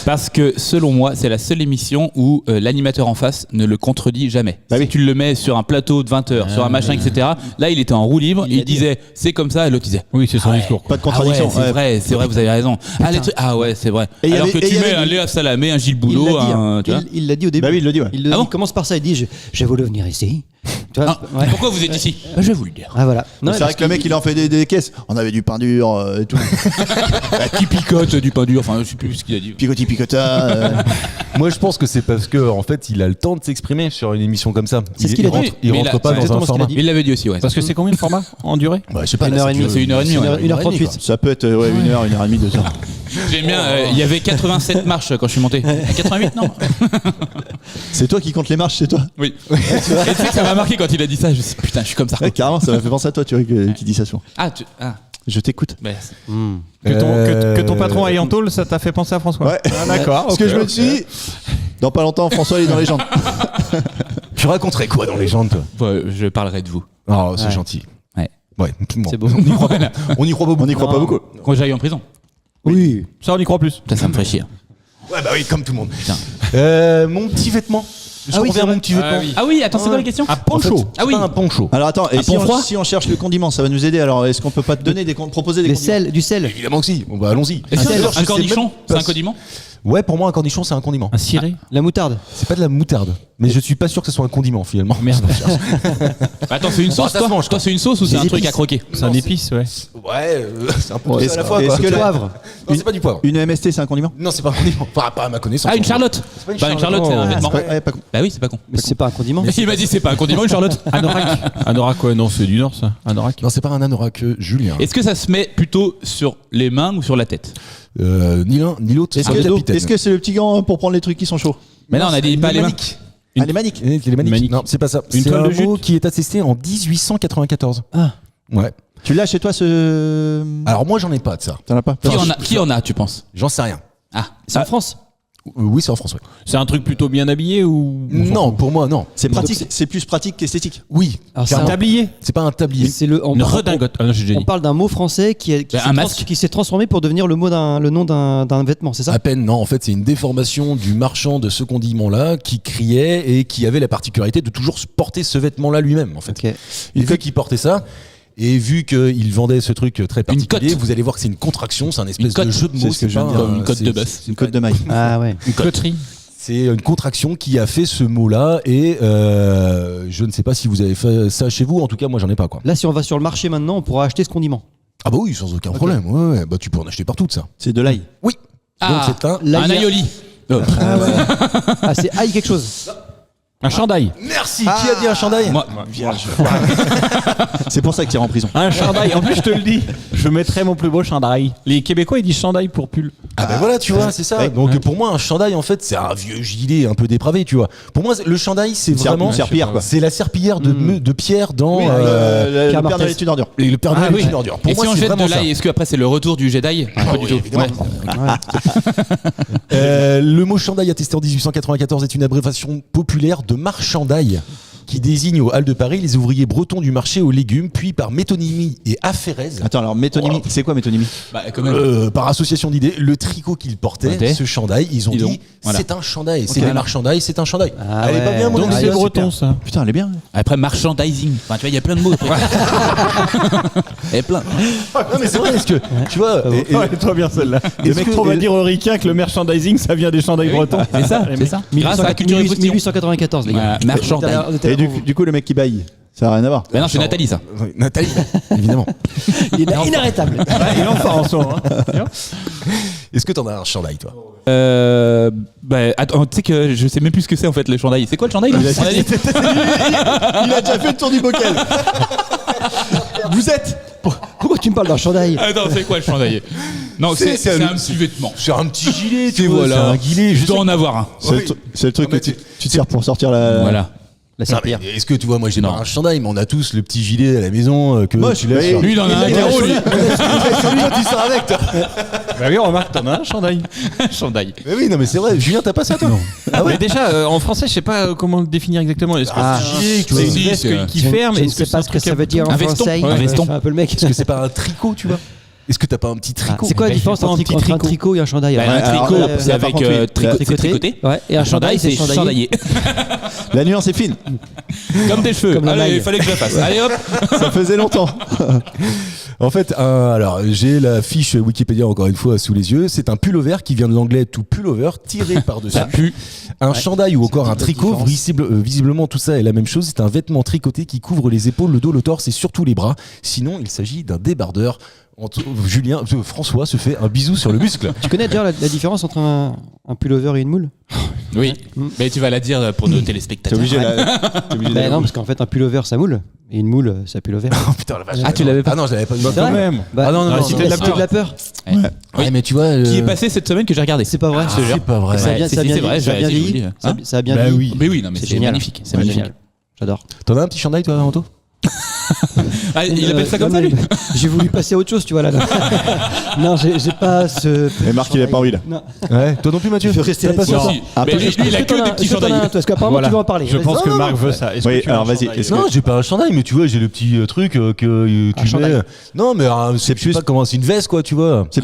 Parce que selon moi, c'est la seule émission où l'animateur en face ne le contredit jamais. Bah si oui. tu le mets sur un plateau de 20 heures, sur un machin, etc. Là, il était en roue libre, il disait c'est comme ça, et l'autre disait. Oui, c'est son discours. Pas de Ah ouais, contradiction. c'est vrai, vous avez raison. Ah, les trucs, ah ouais, c'est vrai. Et il y Alors avait- que et il tu y mets avait- un Léa Salamé, un Gilles Il Boulot, l'a dit, hein. tu vois. Il l'a dit au début. Bah oui, il le dit, ouais. Il Ah bon commence par ça, il dit je vais vous venir ici. Tu vois, Ah, ouais. Pourquoi vous êtes ici Je vais vous le dire. Ah voilà. Non, C'est vrai que le mec il en fait des caisses. On avait du pain dur et tout. Qui picote du pain dur, enfin je sais plus ce qu'il a dit. Picoti picota. Moi, je pense que c'est parce que en fait, il a le temps de s'exprimer sur une émission comme ça. C'est ce qu'il a dit. Il Mais rentre là, pas c'est dans exactement un ce qu'il a format. dit. Il l'avait dit aussi, ouais. Parce que c'est combien de formats en durée? Bah, je sais pas. Une là, heure et si demie. tu C'est veux- 1h30, ouais. 1h38. Ça peut être 1h30, 2h. J'aime bien, il y avait 87 marches quand je suis monté. 88, non C'est toi qui comptes les marches, c'est toi. Oui. Et tu sais que ça m'a marqué quand il a dit ça, je me suis dit, putain, je suis comme ça. Ouais, carrément, ça m'a fait penser à toi, tu vois, qui dit ça souvent. Ah, Je t'écoute. bah, Que ton patron aille en tôle, ça t'a fait penser à François? Ouais. Ah, d'accord. Parce que je me suis dit, dans pas longtemps, François il est dans les jambes. Tu raconterais quoi dans Legend, toi? ouais, je parlerai de vous. Oh, c'est Ouais. gentil. Ouais. Ouais. C'est beau. On y croit pas. On y croit pas beaucoup. On n'y croit pas beaucoup. Quand j'aille en prison. Oui. Ça, on y croit plus. Ça me ferait chier. Ouais, bah oui, comme tout le monde. Putain. Mon petit vêtement. Je Ah oui, reviens à c'est mon petit vêtement. Ah oui, attends, c'est quoi la question Un poncho. Ah oui. Pas un poncho. Alors attends, et Un pont froid si on cherche le condiment, ça va nous aider. Alors est-ce qu'on peut pas te donner proposer des Du condiments sel, du sel. Évidemment que si. Bon, bah allons-y. Est-ce que D'ailleurs, je un sais cornichon même C'est pas un si- condiment Ouais, pour moi, un cornichon, c'est un condiment. Un ciré. La moutarde. C'est pas de la moutarde. Mais je suis pas sûr que ce soit un condiment finalement. Merde. Attends, c'est une sauce, ça se toi mange, Toi, c'est une sauce ou c'est Des un truc épices. à croquer C'est un épice, ouais. Ouais, c'est un peu Est-ce- à la fois. est-ce quoi. que Du la- poivre. Non, c'est pas du poivre. Une MST, c'est un condiment? Non, c'est pas un condiment. Enfin, pas à ma connaissance. Ah, une Charlotte pas une Bah, une Charlotte, c'est un Charlotte. vêtement. Ouais, pas con. Bah oui, c'est pas con. Mais c'est pas un condiment. Il m'a dit, c'est pas un condiment, une Charlotte. Anorak. Anorak, ouais, non, c'est du Nord, ça. Anorak. Non, c'est pas un anorak, Julien. Est-ce que ça se met plutôt sur les mains ou sur la tête Ni l'un ni l'autre. Est-ce c'est un capitaine. que c'est le petit gant pour prendre les trucs qui sont chauds? Mais non, on a dit pas les mains. Ah, les maniques. Les maniques. Manique. Non, c'est pas ça. Une C'est toile un de jute. mot qui est attesté en 1894. Ah. Ouais. Tu l'as chez toi ce. Alors moi, j'en ai pas de ça. T'en as pas? Qui en a, tu penses J'en sais rien. Ah, C'est en France. Oui, c'est en France. Ouais. C'est un truc plutôt bien habillé ou. Non, pour moi, non. C'est pratique, c'est plus pratique qu'esthétique. Oui. Alors, C'est un c'est un- tablier. C'est pas un tablier. C'est le. Une redingote. Ah non, j'ai déjà On dit. parle d'un mot français qui Ben, un masque. s'est transformé pour devenir le nom d'un vêtement, c'est ça? À peine, non. En fait, c'est une déformation du marchand de ce condiment-là qui criait et qui avait la particularité de toujours porter ce vêtement-là lui-même, en fait. Ok. Et vu qu'il portait ça, et vu qu'il vendait ce truc très particulier, cote. vous allez voir que c'est une contraction, c'est un espèce Une cote. de jeu de C'est mots. ce que je viens de pas dire. un- Une cote c'est- de bœuf. C'est une côte de maille. Ah ouais. une coterie. C'est une contraction qui a fait ce mot-là et je ne sais pas si vous avez fait ça chez vous. En tout cas, moi, j'en ai pas, quoi. Là, si on va sur le marché maintenant, on pourra acheter ce condiment. Ah bah oui, sans aucun problème. Ouais, ouais. Bah tu peux en acheter partout de ça. C'est de l'ail. Oui. Ah, Donc c'est un. L'ail- un aioli. Ah, c'est aïe quelque chose. Un chandail. Merci. Qui a dit un chandail? Moi, C'est pour ça qu'il est en prison. Un chandail. En plus, je te le dis. Je mettrai mon plus beau chandail. Les Québécois, ils disent chandail pour pull. Ah ben voilà, tu vois, c'est ça. Ouais. Donc pour moi, un chandail, en fait, c'est un vieux gilet un peu dépravé, tu vois. Pour moi, le chandail, c'est vraiment. Une serpillière, quoi. C'est la serpillière de Pierre dans. Oui, le Pierre Père Martel. Noël est une ordure. et le Père Ah Noël oui. est une ordure. Pour Et moi, si on c'est jette vraiment de l'ail, ça. est-ce qu'après c'est le retour du Jedi Pas du tout. évidemment. Ouais. Le mot chandail attesté en 1894 est une abréviation populaire de marchandail, qui désigne aux Halles de Paris les ouvriers bretons du marché aux légumes, puis par métonymie et aphérèse. Attends, alors métonymie, c'est quoi métonymie? Bah, quand même. Par association d'idées, le tricot qu'ils portaient, Ok. ce chandail, ils ont Ils ont- dit voilà. c'est un chandail, c'est Ok. des marchandailles, c'est un chandail. Ah Elle est pas ouais. bien, mon Donc ami. c'est Ah, breton ça. Putain, elle est bien. Après, merchandising. Enfin, tu vois, il y a plein de mots. Et plein. Non mais c'est vrai, est-ce que tu vois Elle est trop bien celle-là. Le mec trop va dire au ricain que le merchandising ça vient des chandails bretons. C'est ça, c'est ça. Grâce à la culture et postillon. 1894, les gars. Voilà, merchandising. On était là Et pour vous. du coup, le mec qui baille, ça n'a rien à voir. Mais non, c'est Nathalie, ça. Oui, Nathalie, évidemment. Il est inarrêtable. Il en fait en ce moment. Est-ce que t'en as un chandail, toi? Bah, attends, tu sais que je sais même plus ce que c'est en fait le chandail. C'est quoi le chandail là On a dit Il a déjà fait le tour du bocal. Vous êtes Pourquoi tu me parles d'un chandail? Attends, c'est quoi le chandail? Non, c'est un petit vêtement. C'est un petit gilet, tu Et vois, voilà. c'est un gilet. Je dois en avoir un. C'est le truc Ah, mais que tu te sers pour sortir la. Voilà. La Non, mais serpillère. est-ce que tu vois, moi j'ai Non. pas un chandail, mais on a tous le petit gilet à la maison que Moi, tu je laisses. l'ai. Lui, il en a un carreau, lui. Celui-là, tu sors avec, toi. Bah oui, remarque, t'en as un chandail. Chandail. Mais oui, non, mais c'est vrai. Julien, t'as pas ça, toi? Ah ouais. Mais déjà, en français, je sais pas comment le définir exactement. Est-ce que Ah, c'est un gilet, tu vois, si, une veste c'est- qui ferme? Je ne Est-ce sais que pas c'est ce que ça veut dire en Un veston. français. Ouais, un veston. Je fais un peu le mec. Est-ce que c'est pas un tricot, tu vois? Est-ce que t'as pas un petit tricot? C'est quoi la différence entre un tricot et un chandail? Bah, alors un tricot, alors, c'est par avec contre, oui. tricoté. Ouais, et un chandail, c'est chandaillé. La nuance est fine. Comme tes cheveux. Comme la Allez, maille. il fallait que je la fasse. Allez hop. Ça faisait longtemps. En fait, alors j'ai la fiche Wikipédia encore une fois sous les yeux. C'est un pullover qui vient de l'anglais to pullover, tiré par-dessus. Ça pue. Un chandail ou encore un petite tricot, différence. visiblement tout ça est la même chose. C'est un vêtement tricoté qui couvre les épaules, le dos, le torse et surtout les bras. Sinon, il s'agit d'un débardeur. François se fait un bisou sur le muscle. Tu connais déjà la différence entre un pullover et une moule? Oui. Mais tu vas la dire pour nos T'es téléspectateurs. obligé t'es obligé Ben d'aller non, au bout. parce qu'en fait, un pullover ça moule et une moule ça pullover. Oh putain la vache. Ah, tu l'avais pas. Ah non, je l'avais pas vu. C'est Quand vrai même. Bah, Ah non, non, non, Cité non, de la non, Cité de la peur. Ouais, mais tu vois. Qui est passé cette semaine que j'ai regardé. C'est pas vrai. Je te jure. C'est pas vrai. Ça a bien, si, ça a si, bien c'est vrai, ça a bien je vous vieilli. dis. Hein Ça a bien Bah vieilli. oui. Mais oui, non, mais c'est génial. magnifique. C'est Ouais, magnifique. génial. J'adore. T'en as un petit chandail toi, Anto? Ah, il appelle ça comme ça, lui. J'ai voulu passer à autre chose, tu vois là. Non, j'ai pas ce. Et Marc, il a pas envie là. Non. Ouais. Toi non plus, Mathieu? Je vais rester T'as pas là-dessus. ça? Si. Un Mais peu lui, juste. il a que des petits chandails. Parce qu'apparemment, Voilà. tu vas en parler. Je pense que Non, Marc non, veut ça. Est-ce Oui, que tu as alors un vas-y. chandail Est-ce que- Non, j'ai pas un chandail, mais tu vois, j'ai le petit truc que tu mets. chandail. Non, mais c'est plus- pas comment, c'est une veste quoi, tu vois. C'est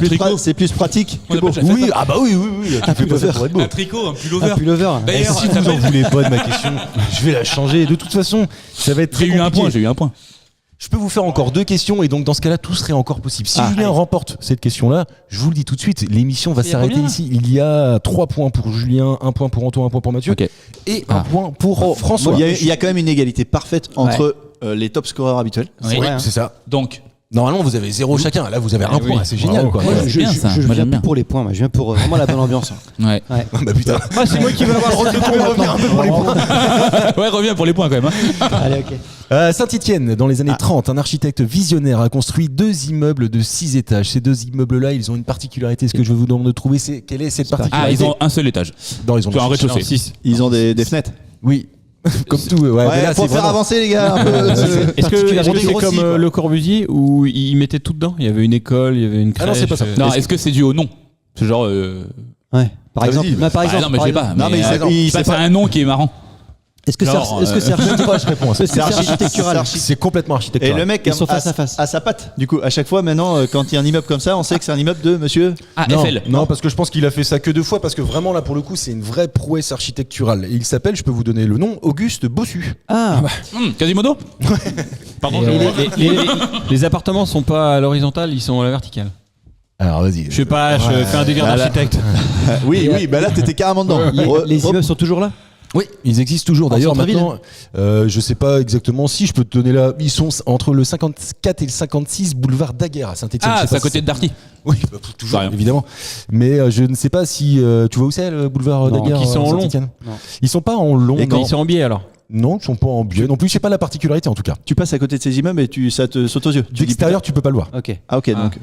plus pratique que beau. Oui, ah bah oui, oui, oui. Tu fais pas ça pour être beau. Un tricot, un pullover. Un pullover. Et D'ailleurs, si vous en voulez pas de ma question, je vais la changer. De toute façon, ça va être très j'ai eu un compliqué. point, j'ai eu un point. Je peux vous faire encore 2 questions et donc dans ce cas-là, tout serait encore possible. Si Julien remporte cette question-là, je vous le dis tout de suite, l'émission va Il y a s'arrêter combien, ici. Il y a 3 points pour Julien, 1 point pour Antoine, 1 point pour Mathieu Ok. et 1 point pour François. Il y a quand même une égalité parfaite entre les top scoreurs habituels. Oui. vrai, hein. C'est ça. Donc, Normalement, vous avez 0 chacun. Là, vous avez 1 oui. point. C'est génial, quoi. Moi, c'est je bien, ça. je Moi, viens j'aime bien. plus pour les points, moi. Je viens pour vraiment la bonne ambiance. ouais. Bah putain. Ah, c'est moi qui vais avoir le rôle de revenir un peu pour les points. Ouais, reviens pour les points quand même. Hein. Allez, ok. Saint-Étienne, dans les années 30, un architecte visionnaire a construit 2 immeubles de 6 étages. Ces 2 immeubles-là, ils ont une particularité. Ce que je vous demande de trouver, c'est quelle est cette Ah, particularité? ils ont un seul étage. Non, ils ont Tu as un le rez-de-chaussée. 6. Ils ont des fenêtres. Oui. Comme tout. Ouais, mais là, faut c'est faire vraiment- avancer les gars un peu. Est-ce que Particularité c'est grossie, comme quoi. Le Corbusier où ils mettaient tout dedans? Il y avait une école, il y avait une crèche. Ah non, c'est pas ça. Non, est-ce que c'est dû au nom? C'est genre. Ouais. Par Ah, exemple. vas-y. Non, par exemple. non, mais je par sais pas. exemple. Non, mais il sait c'est pas. un nom qui est marrant. Est-ce que c'est Genre, est-ce que c'est Je sais pas, je réponds à ça. est-ce que c'est architectural? C'est complètement Et architectural. le mec Ils sont a face à face. sa patte. Du coup, à chaque fois maintenant, quand il y a un immeuble comme ça, on sait que c'est un immeuble de monsieur. Ah, Non, FL. non, parce que je pense qu'il a fait ça que 2 fois, parce que vraiment là pour le coup c'est une vraie prouesse architecturale. Et il s'appelle, je peux vous donner le nom, Auguste Bossu. Ah, Quasimodo. Pardon. Les appartements sont pas à l'horizontale, ils sont à la verticale. Alors vas-y. Je sais pas, je fais un délire Voilà. d'architecte. Oui, oui, bah là t'étais carrément dedans. les immeubles sont toujours là? Oui, ils existent toujours. D'ailleurs centre-ville. maintenant, je sais pas exactement si je peux te donner là. Ils sont entre le 54 et le 56 boulevard Daguerre à Saint-Étienne. Ah, c'est à côté de Darty. Oui, bah, toujours Rien. évidemment. Mais je ne sais pas si tu vois où c'est le boulevard Non, Daguerre. qui sont en long. Saint-Étienne. Non. Ils sont pas en long. Et non. Ils sont en biais alors. Non, ils sont pas en biais non plus. C'est pas la particularité en tout cas. Tu passes à côté de ces immeubles et ça te saute aux yeux. Tu dis, D'extérieur, tu peux pas le voir. Ok. Ah ok, donc.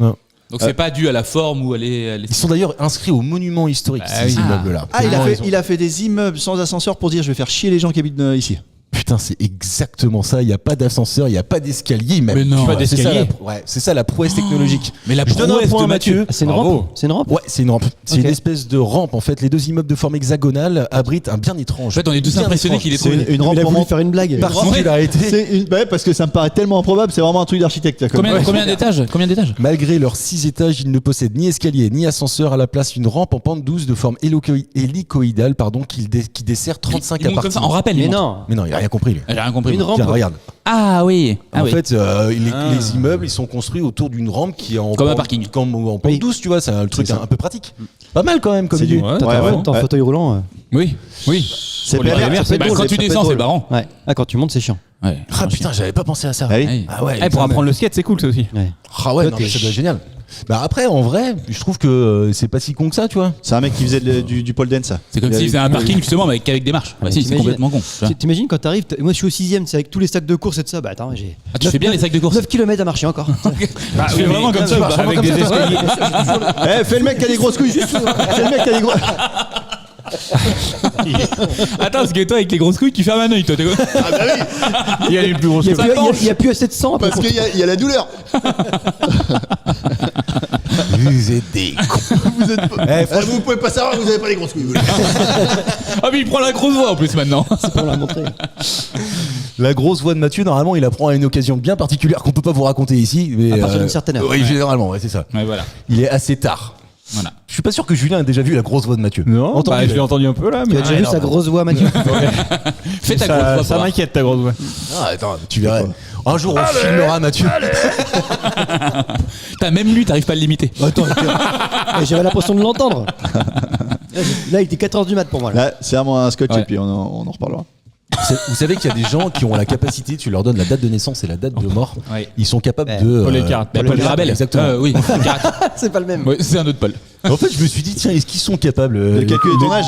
Donc c'est pas dû à la forme ou à les. Ils sont d'ailleurs inscrits au monument historique, Ah ces oui. immeubles-là. Ah, il a fait des immeubles sans ascenseur pour dire je vais faire chier les gens qui habitent ici. Putain, c'est exactement ça. Il n'y a pas d'ascenseur, il n'y a pas d'escalier. Mais non. Pas d'escalier. C'est ça la prouesse technologique. Mais la Je donne un prouesse point de à Mathieu. C'est une rampe. C'est une rampe. Ouais, c'est une rampe. C'est Ok. une espèce de rampe en fait. Les deux immeubles de forme hexagonale abritent un bien étrange. En fait, on est tous Bien impressionnés étrange. qu'il ait C'est trouvé. une rampe Il a pour voulu monter. faire une blague. Particularité. Parce que ça me paraît tellement improbable, c'est vraiment un truc d'architecte. là, comme- Combien d'étages? Malgré leurs 6 étages, ils ne possèdent ni escalier ni ascenseur. À la place, une rampe en pente douce de forme hélicoïdale qui dessert 35 Il monte comme ça, en appartements. rappel. Mais il monte. non. Mais non, il a rien compris lui. J'ai rien compris. Une moi. rampe. Tiens, regarde. Ah oui. Ah En oui. fait, les immeubles, ils sont construits autour d'une rampe qui est en Comme un pente- parking. comme en pente Oui. douce, tu vois. C'est un truc ça. un peu pratique. Pas mal quand même comme C'est idée. du- Ouais, Ouais, t'as ouais. raison. T'es en fauteuil roulant. Oui, oui. C'est Pour les pas gamers, ça peut être Bah, drôle, quand ça tu peut être descends, c'est drôle. marrant. Ouais. Ah, quand tu montes, c'est chiant. Ouais. Ah putain, j'avais pas pensé à ça. Ah oui. Ouais. Ah ouais. Eh, pour putain, apprendre le skate, c'est cool ça aussi. Ouais. Ah ouais, Toi, non, mais t'es ça doit être génial. Bah après, en vrai, je trouve que c'est pas si con que ça, tu vois. C'est un mec qui faisait du pole dance, ça. C'est comme Il s'il avait- faisait un parking justement mais avec des marches. Bah si, c'est T'imagines- complètement con. tu vois. T'imagines quand t'arrives, moi je suis au 6ème, c'est avec tous les sacs de course et tout ça. Bah attends, j'ai. Ah, tu fais bien les sacs de course. 9 km à marcher encore. Bah, oui, vraiment mais- comme ça, bah, bah, avec des escaliers. Fais le mec qui a des grosses couilles. Fais le mec qui a des grosses. Attends, parce que toi avec les grosses couilles, tu fermes un œil toi. T'es quoi Il y a les plus grosses Il que y a plus assez de sang après. Parce qu'il y a la douleur. Vous êtes des cons. Vous pouvez pas savoir, vous avez pas les grosses couilles. Ah mais il prend la grosse voix en plus maintenant. Pour la montrer. La grosse voix de Mathieu, normalement, il apprend à une occasion bien particulière qu'on peut pas vous raconter ici. Mais À partir d'une certaine heure. Oui, généralement, ouais, c'est ça. Ouais voilà. Il est assez tard. Voilà. Je suis pas sûr que Julien a déjà vu la grosse voix de Mathieu. Non, Entendu, bah, je l'ai entendu un peu là, Tu mais as déjà vu sa grosse voix, Mathieu? Fais ta grosse ça, voix. ça pour m'inquiète ta grosse voix. Ah, attends, tu verras. Un jour, on filmera Mathieu. voir. T'as même lui, t'arrives pas à le limiter. Attends, j'avais l'impression de l'entendre. Là, il était 4h du mat pour moi. Là. Là, c'est à moi un scotch Ouais. et puis on en reparlera. Vous savez qu'il y a des gens qui ont la capacité, tu leur donnes la date de naissance et la date de mort, Ouais. ils sont capables Ouais. de. Paul Elkarat. Bah, Paul Mirabel. Exactement. Oui. C'est pas le même. Ouais, c'est un autre Paul. En fait, je me suis dit, tiens, est-ce qu'ils sont capables De calculer ton âge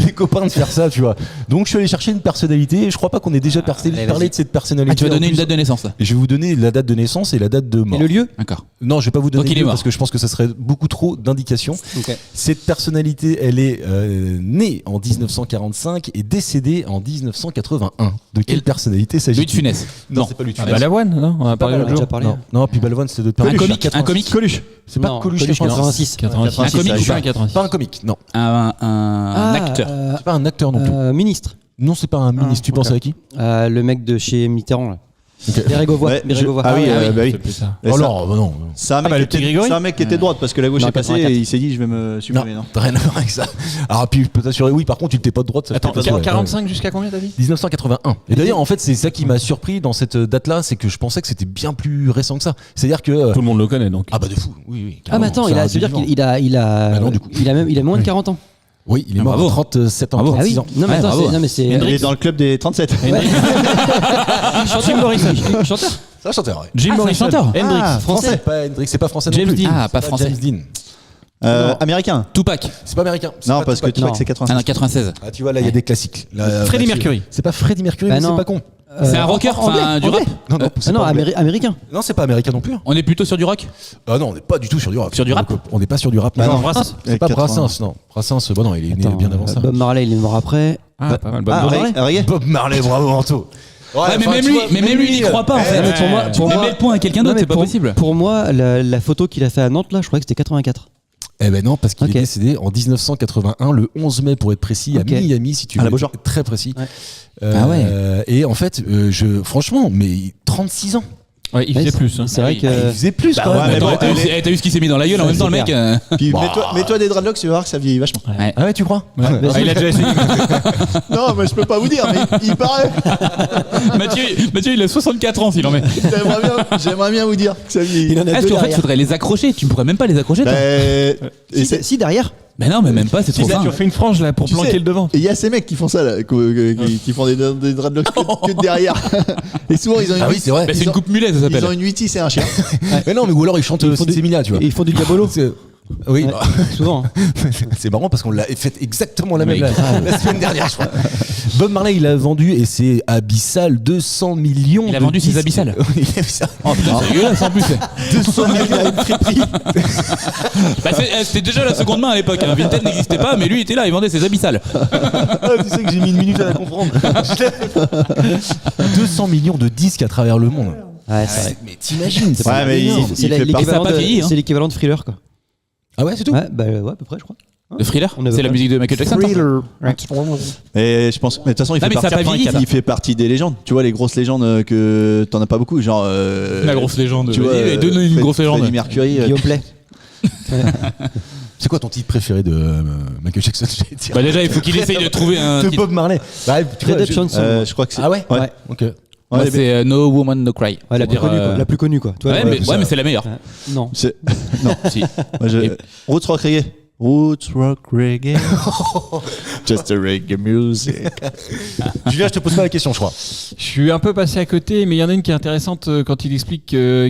les copains de faire ça, tu vois. Donc, je suis allé chercher une personnalité et je crois pas qu'on ait déjà allez, parlé vas-y. de cette personnalité. Ah, tu vas En donner une plus, date de naissance là. Je vais vous donner la date de naissance et la date de mort. Et le lieu? D'accord. Non, je vais pas vous donner Donc, il le est lieu mort. parce que je pense que ça serait beaucoup trop d'indications. Ok. Cette personnalité, elle est née en 1945 et décédée en 1981. De quelle personnalité s'agit-il? Louis de Funès. Non, c'est pas Louis de Ah, Funès. Balavoine, non? On a parlé on l'autre a déjà jour. parlé. Non, puis Balavoine, c'est d'autres Un personnes. comique. Un comique. Coluche. C'est pas Non, Coluche, Coluche, 86. 86. Un comique ou pas un 86. Pas un comique, non. Un acteur. C'est pas un acteur non plus. Ministre. Non, c'est pas un ministre. Tu penses à qui? Le mec de chez Mitterrand. Là. Ok. Bérégovoy. Ouais, Bérégovoy. Ah oui, ah oui. bah oui. C'est plus ça. Et Oh ça- non, bah non. C'est un, bah, le mec petit qui était- Grégory. c'est un mec qui était droite parce que la gauche Non, est passée 84. et il s'est dit je vais me Non, supprimer. Non. t'as rien à voir avec ça. Alors, puis je peux t'assurer, oui, par contre, tu t'es pas de droite. Ça Attends, je peux t'assurer. 45 jusqu'à combien t'as dit? 1981. Et d'ailleurs, en fait, c'est ça qui m'a surpris dans cette date-là, c'est que je pensais que c'était bien plus récent que ça. C'est-à-dire que. Tout le monde le connaît donc. Ah bah de fou, oui, oui. Ah, mais attends, carrément, ça veut dire vivant. qu'il a, Bah non, du coup. il a moins de 40 ans. Oui, il est Ah, mort bravo. à 37 ans, Bravo. 36 Ah oui. ans. Non, mais Ouais, attends, bravo. non, mais c'est. Il est dans le club des 37. Jim Morrison. Chanteur. C'est un chanteur, ouais. Jim Ah, c'est un Morrison. chanteur. Hendrix. Ah, Français, pas Hendrix, c'est pas français James non plus. Dean. Ah, pas C'est français. James Dean. Américain. Tupac. C'est pas américain. C'est Non, pas parce que Tupac. Tupac Non. c'est Ah 86. non, 96. Ah, tu vois, là, il y a des classiques. Là, Freddie Mathieu. Mercury. C'est pas Freddie Mercury, Bah mais c'est non. pas con. C'est un rocker, enfin du rap. Non, non, Ah c'est non, pas anglais. américain. Non, c'est pas américain non plus. On est plutôt sur du rock. Ah non, on n'est pas du tout sur du rap. Sur du rap On n'est pas sur du rap. Bah non, Brassens. C'est pas 80. Brassens, non. Brassens, bon non, il est né Attends, bien avant ça. Bob Marley, il est mort après. Ah, pas mal. Bob Ah, Marley. reggae. Bob Marley, bravo Anto. Ouais, mais même lui, il n'y croit pas en fait. mais pour moi- Tu pour mets moi- le point à quelqu'un Non, d'autre, mais c'est pas pour- possible. Pour moi, la photo qu'il a fait à Nantes, là, je croyais que c'était 84. Eh ben non, parce qu'il Ok. est décédé en 1981, le 11 mai pour être précis, Ok. à Miami, si tu À veux. la Beaujoire. Très précis. Ouais. Ah ouais. Et en fait, franchement, mais 36 ans. Ouais, il Ouais, faisait plus. hein. C'est vrai oui. que. Il faisait plus Bah quand ouais, même. mais Attends, bon, t'as vu- elle est- t'as vu ce qui s'est mis dans la gueule en Ça, même temps, le c'est mec. clair. Puis Bah. mets-toi des dreadlocks, tu vas voir que ça vieillit vachement. Ouais. Ah ouais, tu crois Ah, il a déjà essayé. Non, mais je peux pas vous dire, mais il paraît. Mathieu, il a 64 ans s'il en met. J'aimerais bien vous dire que ça vieillit. Il en a Est-ce deux qu'en fait, il derrière. faudrait les accrocher? Tu ne pourrais même pas les accrocher, toi? Et Si, derrière. Mais non, mais même pas, c'est trop Tu fin. refais une frange là pour Tu planquer sais, le devant. il y a ces mecs qui font ça, là, qui font des dreadlocks que de derrière. Et souvent, ils ont une Ah oui, c'est vrai. Bah, c'est ils une ont- coupe mulet, ça Ils ont s'appelle. une 8 et un chien. Mais non, mais ou alors ils chantent Semina, tu vois. Et ils font du diabolo. Oui, Ouais, souvent. c'est marrant parce qu'on l'a fait exactement la même Mais la semaine dernière, je crois. Bob Marley, il a vendu, et c'est abyssal, 200 millions. Il a de vendu ses disques. abyssales. Il a vu ça. Oh putain, c'est dégueulasse en plus. 200 millions à une friperie. Bah, c'était déjà la seconde main à l'époque. Hein. Vinted n'existait pas, mais lui il était là, il vendait ses abyssales. Tu sais que j'ai mis une minute à la comprendre. 200 millions de disques à travers le monde. Ouais, c'est vrai. Mais t'imagines, c'est Ouais, mais énorme. C'est il fait l'équivalent ça a pas de- vieilli, hein. c'est l'équivalent de Thriller, quoi. Ah ouais, c'est tout. Ouais, bah ouais, à peu près, je crois. Le Thriller, On avait c'est la pas- musique de Michael Jackson. ça Et je pense, mais de toute façon, il Non, fait mais ça a partie, pas vieilli, ça. il fait partie des légendes. Tu vois, les grosses légendes que t'en as pas beaucoup, genre. La grosse légende. Tu vois, Vas-y, donne-nous une grosse légende. Freddie Mercury. Guillaume Play. C'est quoi ton titre préféré de Michael Jackson? j'allais dire. Bah déjà, il faut qu'il essaye de trouver un. De titre. Bob Marley. Bah, tu vois, Red Hot je- Chanson. Je crois que c'est. Ah ouais. Ouais. Ok. Moi, Ouais, c'est No Woman No Cry. Ouais, la plus C'est-à-dire, connue, quoi. La plus connue, quoi. Toi, Ouais, mais c'est la meilleure. Non. C'est- Non. Si. Moi, Et- Roots Rock Reggae. Roots Rock Reggae. Just a reggae music. Julien, je te pose pas la question, je crois. Je suis un peu passé à côté, mais il y en a une qui est intéressante quand il explique que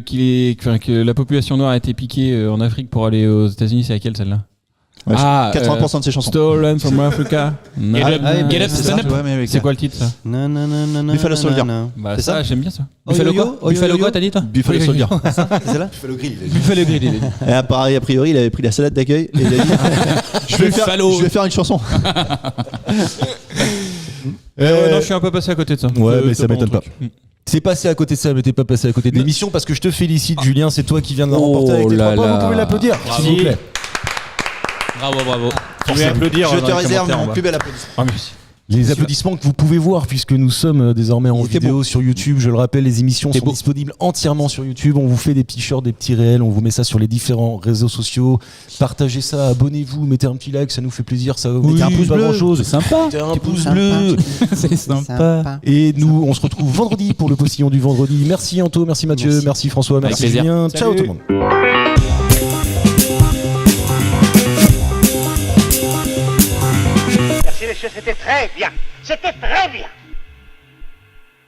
la population noire a été piquée en Afrique pour aller aux États-Unis. C'est laquelle celle-là? Ouais, Ah, 80% de ses chansons. Stolen from Africa. Non. Get up, Ah, ouais, get mais up, c'est stand ça. up. Ouais, mais avec C'est quoi le titre ça? Nananana. Buffalo Soldier. Bah C'est ça, ça j'aime bien ça. Buffalo Yo-yo, quoi Buffalo yo-yo. quoi, t'as dit toi Buffalo Oui, Soldier. C'est celle-là Buffalo Grill. Buffalo Grill. Et a priori, il avait pris la salade d'accueil et il a dit Buffalo. je vais faire une chanson. Non, je suis un peu passé à côté de ça. Ouais, mais ça m'étonne pas. truc. C'est passé à côté de ça, mais t'es pas passé à côté de l'émission parce que je te félicite, Julien. C'est toi qui viens de la Oh remporter avec tes là 3 points. là. Vous pouvez l'applaudir, s'il vous plaît. Bravo, bravo. Je vais applaudir. Je dans te les réserve commentaires en mon bas. plus bel applaudissement. Ah, merci. Les applaudissements que vous pouvez voir puisque nous sommes désormais en Il était vidéo sur YouTube. Je le rappelle, les émissions C'est sont beau. disponibles entièrement sur YouTube. On vous fait des petits shorts, des petits réels. On vous met ça sur les différents réseaux sociaux. Partagez ça, abonnez-vous, mettez un petit like, ça nous fait plaisir. Ça vous mettez un pouce, pas grand chose. C'est sympa. Mettez un pouce bleu. C'est sympa. Et nous, on se retrouve vendredi pour le postillon du vendredi. Merci Anto, merci Mathieu, merci François, Avec merci plaisir. Julien. Ciao tout le monde. Merci messieurs, c'était très bien. C'était très bien.